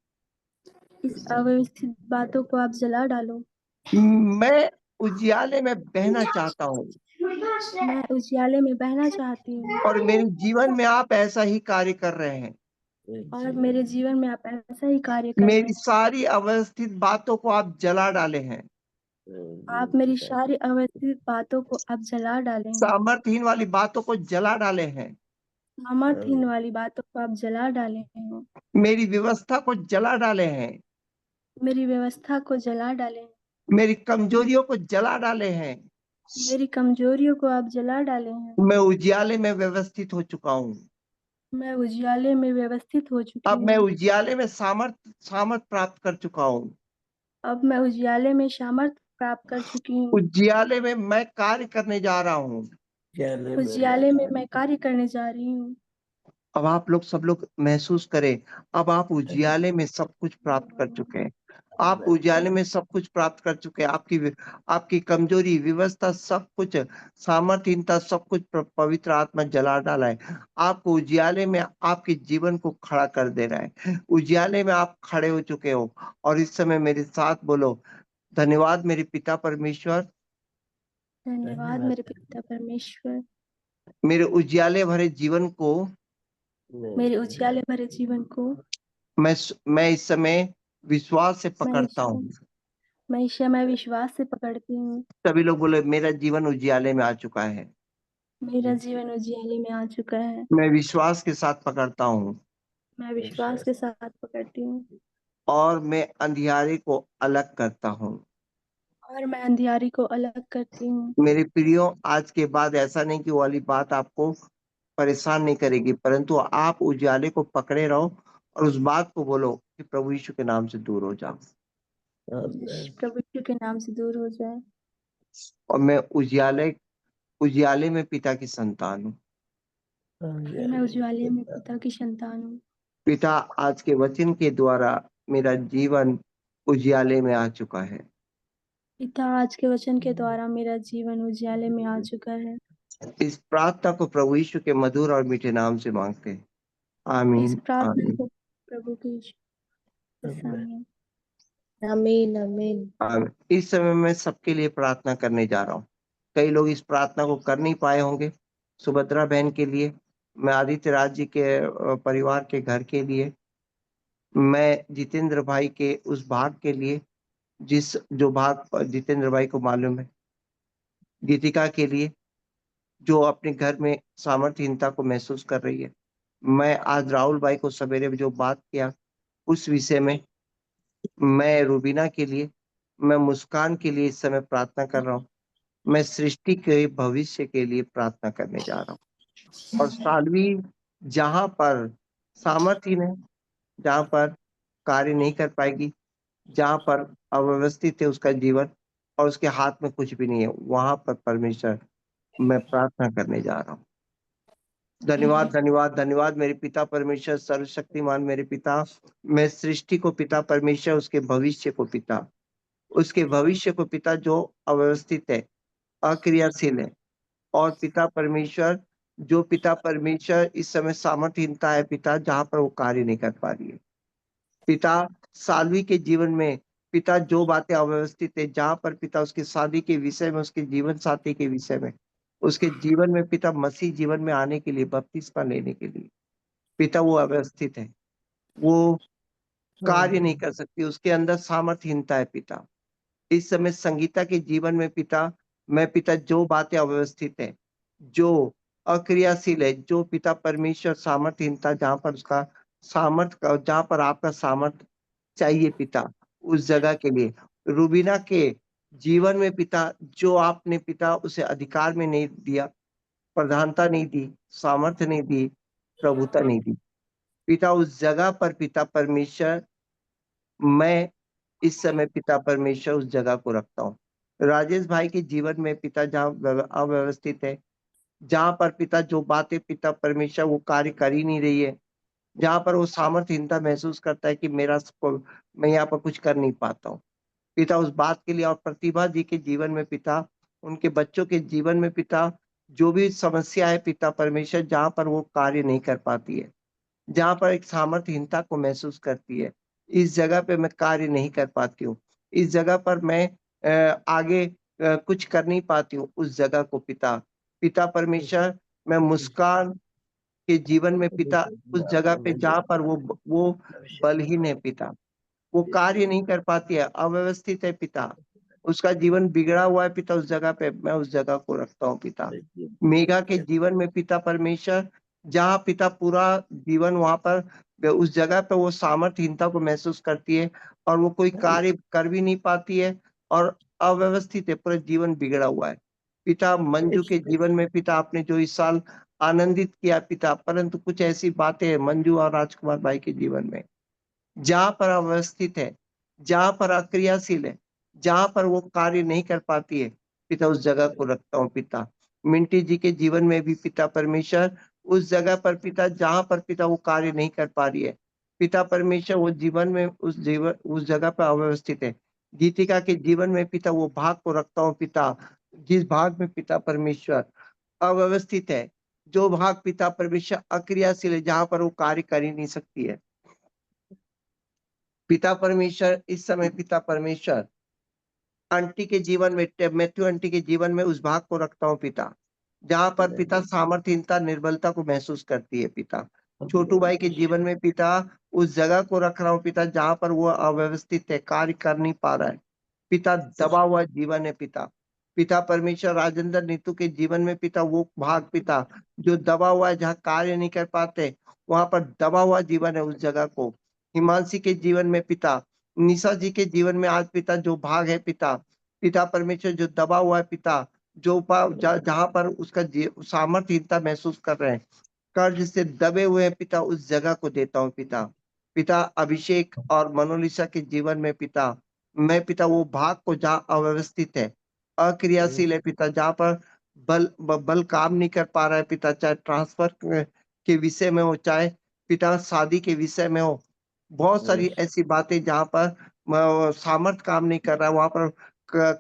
इस अव्यवस्थित बातों को आप जला डालो।
मैं उजियाले में बहना चाहता हूँ
मैं उजियाले में बहना चाहती हूँ
और मेरे जीवन में आप ऐसा ही कार्य कर रहे हैं।
और मेरे जीवन में आप ऐसा ही कार्य कर रहे
मेरी
हैं।
सारी अवस्थित बातों को आप जला डाले हैं।
आप मेरी सारी अवस्थित बातों को आप जला डाले हैं।
सामर्थ्यहीन वाली बातों को जला डाले हैं।
सामर्थ्यहीन वाली बातों को आप जला डाले हैं।
मेरी व्यवस्था को जला डाले हैं।
मेरी व्यवस्था को जला डाले हैं।
मेरी कमजोरियों को जला डाले हैं।
मेरी कमजोरियों को आप जला डाले हैं।
मैं उजियाले में व्यवस्थित हो चुका हूँ।
मैं उजियाले में व्यवस्थित हो चुकी
अब मैं
हूँ।
उजियाले में सामर्थ प्राप्त कर चुका हूँ।
अब मैं उजियाले में सामर्थ्य प्राप्त कर चुकी हूँ।
उजियाले में मैं कार्य करने जा रहा हूँ।
उजियाले में मैं कार्य करने जा रही हूँ।
अब आप लोग सब लोग महसूस करें, अब आप उजियाले में सब कुछ प्राप्त कर चुके हैं। आप उजियाले में सब कुछ प्राप्त कर चुके हैं। आपकी कमजोरी, व्यवस्था, सब कुछ, सामर्थ्यहीनता, सब कुछ पवित्र आत्मा जला डाला है। आपको उजियाले में आपके जीवन को खड़ा कर दे रहा है। उजियाले में आप खड़े हो चुके हो और इस समय मेरे साथ बोलो, धन्यवाद मेरे पिता परमेश्वर।
धन्यवाद मेरे पिता परमेश्वर।
मेरे उजियाले भरे जीवन को,
मेरे उजियाले भरे जीवन को
मैं इस समय विश्वास से पकड़ता हूँ।
मैं इस समय विश्वास से पकड़ती हूँ।
सभी लोग बोले, मेरा जीवन उजियाले में आ चुका है।
मेरा जीवन उजियाले में आ चुका है।
मैं विश्वास के साथ पकड़ता हूँ
मैं विश्वास के साथ पकड़ती हूँ
और मैं अंधियारे को अलग करता हूँ।
और मैं अंधियारी को अलग करती हूँ।
मेरे प्रियो, आज के बाद ऐसा नहीं कि वो वाली बात आपको परेशान नहीं करेगी, परंतु आप उजियाले को पकड़े रहो और उस बात को बोलो कि प्रभु यीशु के नाम से दूर हो जाओ।
प्रभु यीशु के नाम से दूर हो जाए।
और मैं उजियाले में पिता की संतान हूँ।
मैं उजियाले में पिता की संतान हूँ।
पिता, आज के वचन के द्वारा मेरा जीवन उजियाले में आ चुका है।
पिता, आज के वचन के द्वारा मेरा जीवन उजियाले में आ चुका है।
इस प्रार्थना को प्रभु यीशु के मधुर और मीठे नाम से मांगते हैं,
इस
आमीन,
प्रार्थना
आमीन,
को प्रभु के सामने। आमीन आमीन।
आमीन। इस समय मैं सबके लिए प्रार्थना करने जा रहा हूँ। कई लोग इस प्रार्थना को कर नहीं पाए होंगे। सुभद्रा बहन के लिए, मैं आदित्य राज जी के परिवार के घर के लिए, मैं जितेंद्र भाई के उस भाग के लिए जो भाग जितेंद्र भाई को मालूम है, गीतिका के लिए जो अपने घर में सामर्थ्यहीनता को महसूस कर रही है। मैं आज राहुल भाई को सवेरे जो बात किया उस विषय में, मैं रूबीना के लिए, मैं मुस्कान के लिए इस समय प्रार्थना कर रहा हूँ। मैं सृष्टि के भविष्य के लिए प्रार्थना करने जा रहा हूँ। और सालवी जहां पर सामर्थ्यहीन है, जहां पर कार्य नहीं कर पाएगी, जहां पर अव्यवस्थित है उसका जीवन और उसके हाथ में कुछ भी नहीं है, वहां पर परमेश्वर मैं प्रार्थना करने जा रहा हूँ। धन्यवाद, धन्यवाद, धन्यवाद मेरे पिता परमेश्वर सर्वशक्तिमान मेरे पिता। मैं सृष्टि को पिता परमेश्वर, उसके भविष्य को पिता, उसके भविष्य को पिता जो अव्यवस्थित है, अक्रियाशील है, और पिता परमेश्वर जो पिता परमेश्वर इस समय सामर्थ्यहीनता है पिता, जहां पर वो कार्य नहीं कर पा रही है पिता। सालवी के जीवन में पिता जो बातें अव्यवस्थित है, जहां पर पिता उसकी शादी के विषय में, उसके जीवन साथी के विषय में, उसके जीवन में पिता मसीह जीवन में आने के लिए, बपतिस्मा लेने के लिए पिता वो अव्यवस्थित है, वो कार्य नहीं कर सकती, उसके अंदर सामर्थ्यहीनता है पिता। इस समय संगीता के जीवन में पिता, मैं पिता जो बातें अव्यवस्थित है, जो अक्रियाशील है, जो पिता परमेश्वर सामर्थ्यहीनता, जहां पर उसका सामर्थ्य, जहां पर आपका सामर्थ्य चाहिए पिता, उस जगह के लिए रूबीना के जीवन में पिता, जो आपने पिता उसे अधिकार में नहीं दिया, प्रधानता नहीं दी, सामर्थ्य नहीं दी, प्रभुता नहीं दी पिता, उस जगह पर पिता परमेश्वर मैं इस समय पिता परमेश्वर उस जगह को रखता हूँ। राजेश भाई के जीवन में पिता जहाँ अव्यवस्थित है, जहां पर पिता जो बातें पिता परमेश्वर वो कार्य कर ही नहीं रही है, जहां पर वो सामर्थ्यहीनता महसूस करता है कि मैं यहाँ पर कुछ कर नहीं पाता हूँ पिता, उस बात के लिए। और प्रतिभा जी के जीवन में पिता, उनके बच्चों के जीवन में पिता, जो भी समस्या है पिता परमेश्वर, जहां पर वो कार्य नहीं कर पाती है, जहां पर एक सामर्थ्यहीनता को महसूस करती है, इस जगह पे मैं कार्य नहीं कर पाती हूँ, इस जगह पर मैं आगे कुछ कर नहीं पाती हूँ, उस जगह को पिता, पिता परमेश्वर मैं मुस्कान के जीवन में पिता, उस जगह पे जहां पर वो बलहीन है पिता, वो कार्य नहीं कर पाती है, अव्यवस्थित है पिता, उसका जीवन बिगड़ा हुआ है पिता, उस जगह पे मैं उस जगह को रखता हूँ पिता। मेघा के जीवन में पिता परमेश्वर, जहाँ पिता पूरा जीवन वहां पर उस जगह पे वो सामर्थ्यहीनता को महसूस करती है और वो कोई कार्य कर भी नहीं पाती है और अव्यवस्थित है, पूरा जीवन बिगड़ा हुआ है पिता। मंजू के जीवन में पिता, आपने जो इस साल आनंदित किया पिता, परंतु कुछ ऐसी बातें हैं मंजू और राजकुमार भाई के जीवन में, जहां पर अवस्थित है, जहां पर अक्रियाशील है, जहां पर वो कार्य नहीं कर पाती है पिता, उस जगह को रखता हूँ पिता। मिंटी जी के जीवन में भी पिता परमेश्वर, उस जगह पर पिता जहां पर पिता वो कार्य नहीं कर पा रही है पिता परमेश्वर, वो जीवन में उस जगह पर अव्यवस्थित है। गीतिका के जीवन में पिता वो भाग को रखता हूँ पिता, जिस भाग में पिता परमेश्वर अव्यवस्थित है, जो भाग पिता परमेश्वर अक्रियाशील है, जहां पर वो कार्य कर ही नहीं सकती है पिता परमेश्वर। इस समय पिता परमेश्वर आंटी के जीवन में, मैथ्यू आंटी के जीवन में उस भाग को रखता हूँ पिता, जहां पर पिता सामर्थ्यहीनता निर्बलता को महसूस करती है पिता। छोटू भाई के जीवन में पिता, उस जगह को रख रहा हूँ पिता, जहां पर वो अव्यवस्थित है, कार्य कर नहीं पा रहा है पिता, दबा हुआ जीवन है पिता। पिता परमेश्वर राजेंद्र नीतू के जीवन में पिता, वो भाग पिता जो दबा हुआ है, जहाँ कार्य नहीं कर पाते, वहां पर दबा हुआ जीवन है, उस जगह को। हिमांशी के जीवन में पिता, निशा जी के जीवन में आज पिता जो भाग है पिता, पिता परमेश्वर जो दबा हुआ है पिता, जहां पर उसका सामर्थ्यहीनता महसूस कर रहे हैं, कर्ज से दबे हुए हैं पिता, उस जगह को देता हूँ पिता। पिता अभिषेक और मनोलिसा के जीवन में पिता, मैं पिता वो भाग को, जहाँ अव्यवस्थित है, अक्रियाशील है पिता, जहाँ पर बल काम नहीं कर पा रहा है पिता, चाहे ट्रांसफर के विषय में हो, चाहे पिता शादी के विषय में हो, बहुत सारी ऐसी बातें जहाँ पर सामर्थ काम नहीं कर रहा है, वहां पर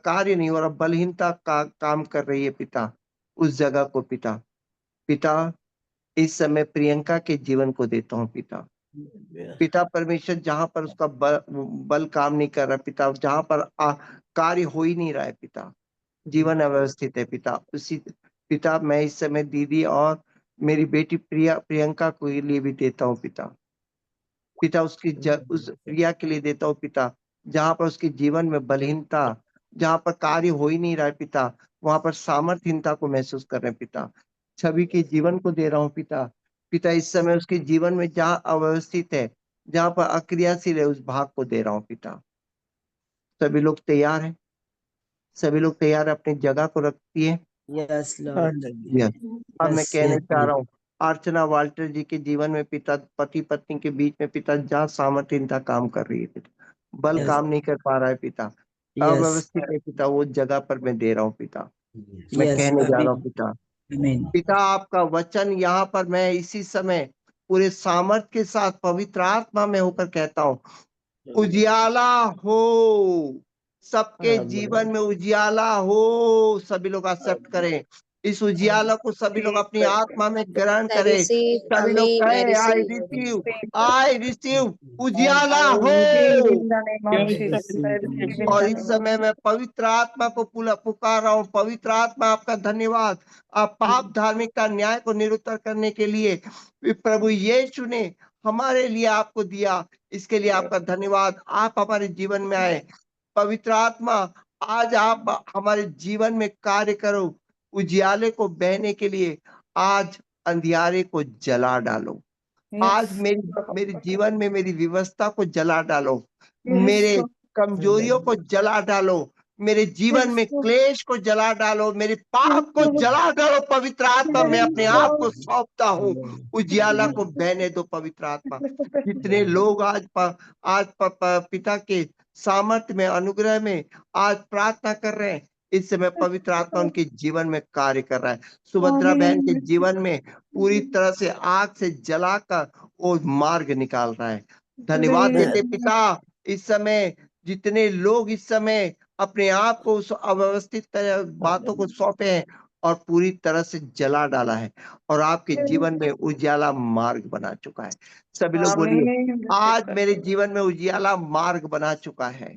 कार्य नहीं हो रहा, बलहीनता का काम कर रही है पिता, उस जगह को पिता। पिता इस समय प्रियंका के जीवन को देता हूँ पिता, पिता परमेश्वर जहां पर उसका बल काम नहीं कर रहा पिता, जहां पर कार्य हो ही नहीं रहा है पिता, जीवन अव्यवस्थित है पिता, उसी पिता मैं इस समय दीदी और मेरी बेटी प्रियंका को लिए भी देता हूँ पिता। पिता उस प्रिया के लिए देता हूँ पिता, जहां पर उसके जीवन में बलहीनता, जहां पर कार्य हो ही नहीं रहा है पिता, वहां पर सामर्थ्यहीनता को महसूस कर रहे हैं पिता। छवि के जीवन को दे रहा हूँ पिता, पिता इस समय उसके जीवन में जहाँ अव्यवस्थित है, जहां पर अक्रियाशील है, उस भाग को दे रहा हूँ पिता। सभी लोग तैयार हैं? सभी लोग तैयार अपनी जगह को रखती है।
Yes, Lord.
Hallelujah.
यस, अब मैं
Yes,
कहने
yes,
चाह रहा हूँ अर्चना वाल्टर जी के जीवन में पिता पति पत्नी के बीच में पिता जहाँ सामर्थ्यता काम कर रही है पिता, बल
Yes.
काम नहीं कर पा रहा है पिता,
Yes.
अव्यवस्थित है पिता, वो जगह पर मैं दे रहा हूँ पिता, मैं
Yes,
कहने जा रहा हूँ
Amen.
पिता।
Amen.
पिता आपका वचन यहाँ पर मैं इसी समय पूरे सामर्थ के साथ पवित्र आत्मा में होकर कहता हूँ, उजियाला हो, सबके जीवन में उजियाला हो। सभी लोग एक्सेप्ट करें इस उजियाला को, सभी लोग अपनी आत्मा में ग्रहण
I
करें।
receive.
सभी लोग
Amen. I
कहें आई
receive.
रिसीव उजियाला हो।
In the name of
I
Jesus, I
receive.
receive in
और
the
इस
name of
समय मैं पवित्र आत्मा को पुकार रहा हूँ, पवित्र आत्मा आपका धन्यवाद, आप पाप धार्मिकता न्याय को निरुत्तर करने के लिए प्रभु यीशु ने हमारे लिए आपको दिया, इसके लिए आपका धन्यवाद। आप हमारे जीवन में आए, पवित्र आत्मा आज आप हमारे जीवन में कार्य करो, उजियाले को बहने के लिए आज अंधियारे को जला डालो। आज मेरे जीवन में मेरी व्यवस्था को जला डालो, मेरे कमजोरियों को जला डालो, मेरे जीवन में क्लेश को जला डालो, मेरे पाप को जला डालो। पवित्र आत्मा मैं अपने आप को सौंपता हूँ, उजियाला को बहने दो पवित्र आत्मा। जितने लोग आज पिता के सामर्थ्य में अनुग्रह में आज प्रार्थना कर रहे हैं, इस समय पवित्र आत्मा उनके जीवन में कार्य कर रहा है। सुभद्रा बहन के जीवन में पूरी तरह से आग से जलाकर वो मार्ग निकाल रहा है। धन्यवाद देते पिता। इस समय जितने लोग इस समय अपने आप को उस अव्यवस्थित बातों को सौंपे हैं और पूरी तरह से जला डाला है और आपके जीवन में उजियाला मार्ग बना चुका है। सभी लोग बोलिए, आज मेरे जीवन में उजियाला मार्ग बना चुका है।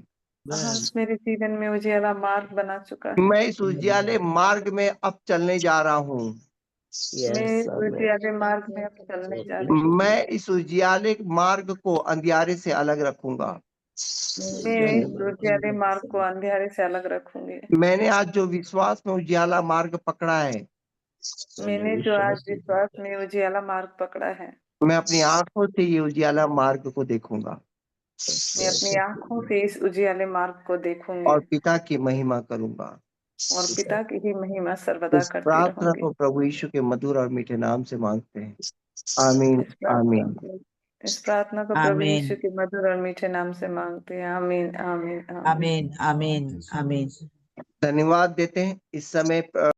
आज मेरे जीवन में उजियाला मार्ग बना चुका है।
मैं इस उजियाले मार्ग में अब चलने जा रहा हूँ।
मैं
Yes, Amen.
उजियाले मार्ग में अब चलने जा रही हूँ।
मैं इस उजियाले मार्ग को अंधियारे से अलग रखूंगा।
मैं उजियाले मार्ग को अंधेरे से अलग रखूंगी।
मैंने आज जो विश्वास में उजियाला मार्ग पकड़ा है,
मैंने जो आज विश्वास में उजियाला मार्ग पकड़ा है,
मैं अपनी आंखों से ये उजियाला मार्ग को देखूंगा
मैं अपनी आंखों से इस उजियाले मार्ग को देखूंगी
और पिता की महिमा करूंगा।
और पिता की ही महिमा सर्वदा
इस
करती
प्रार्थना
रहूंगी।
को प्रभु यीशु के मधुर और मीठे नाम से मांगते हैं, आमीन आमीन।
इस प्रार्थना को प्रभु
Amen.
यीशु के मधुर और मीठे नाम से मांगते हैं। आमीन आमीन आमीन।
Amen. Amen. Amen.
धन्यवाद देते हैं इस समय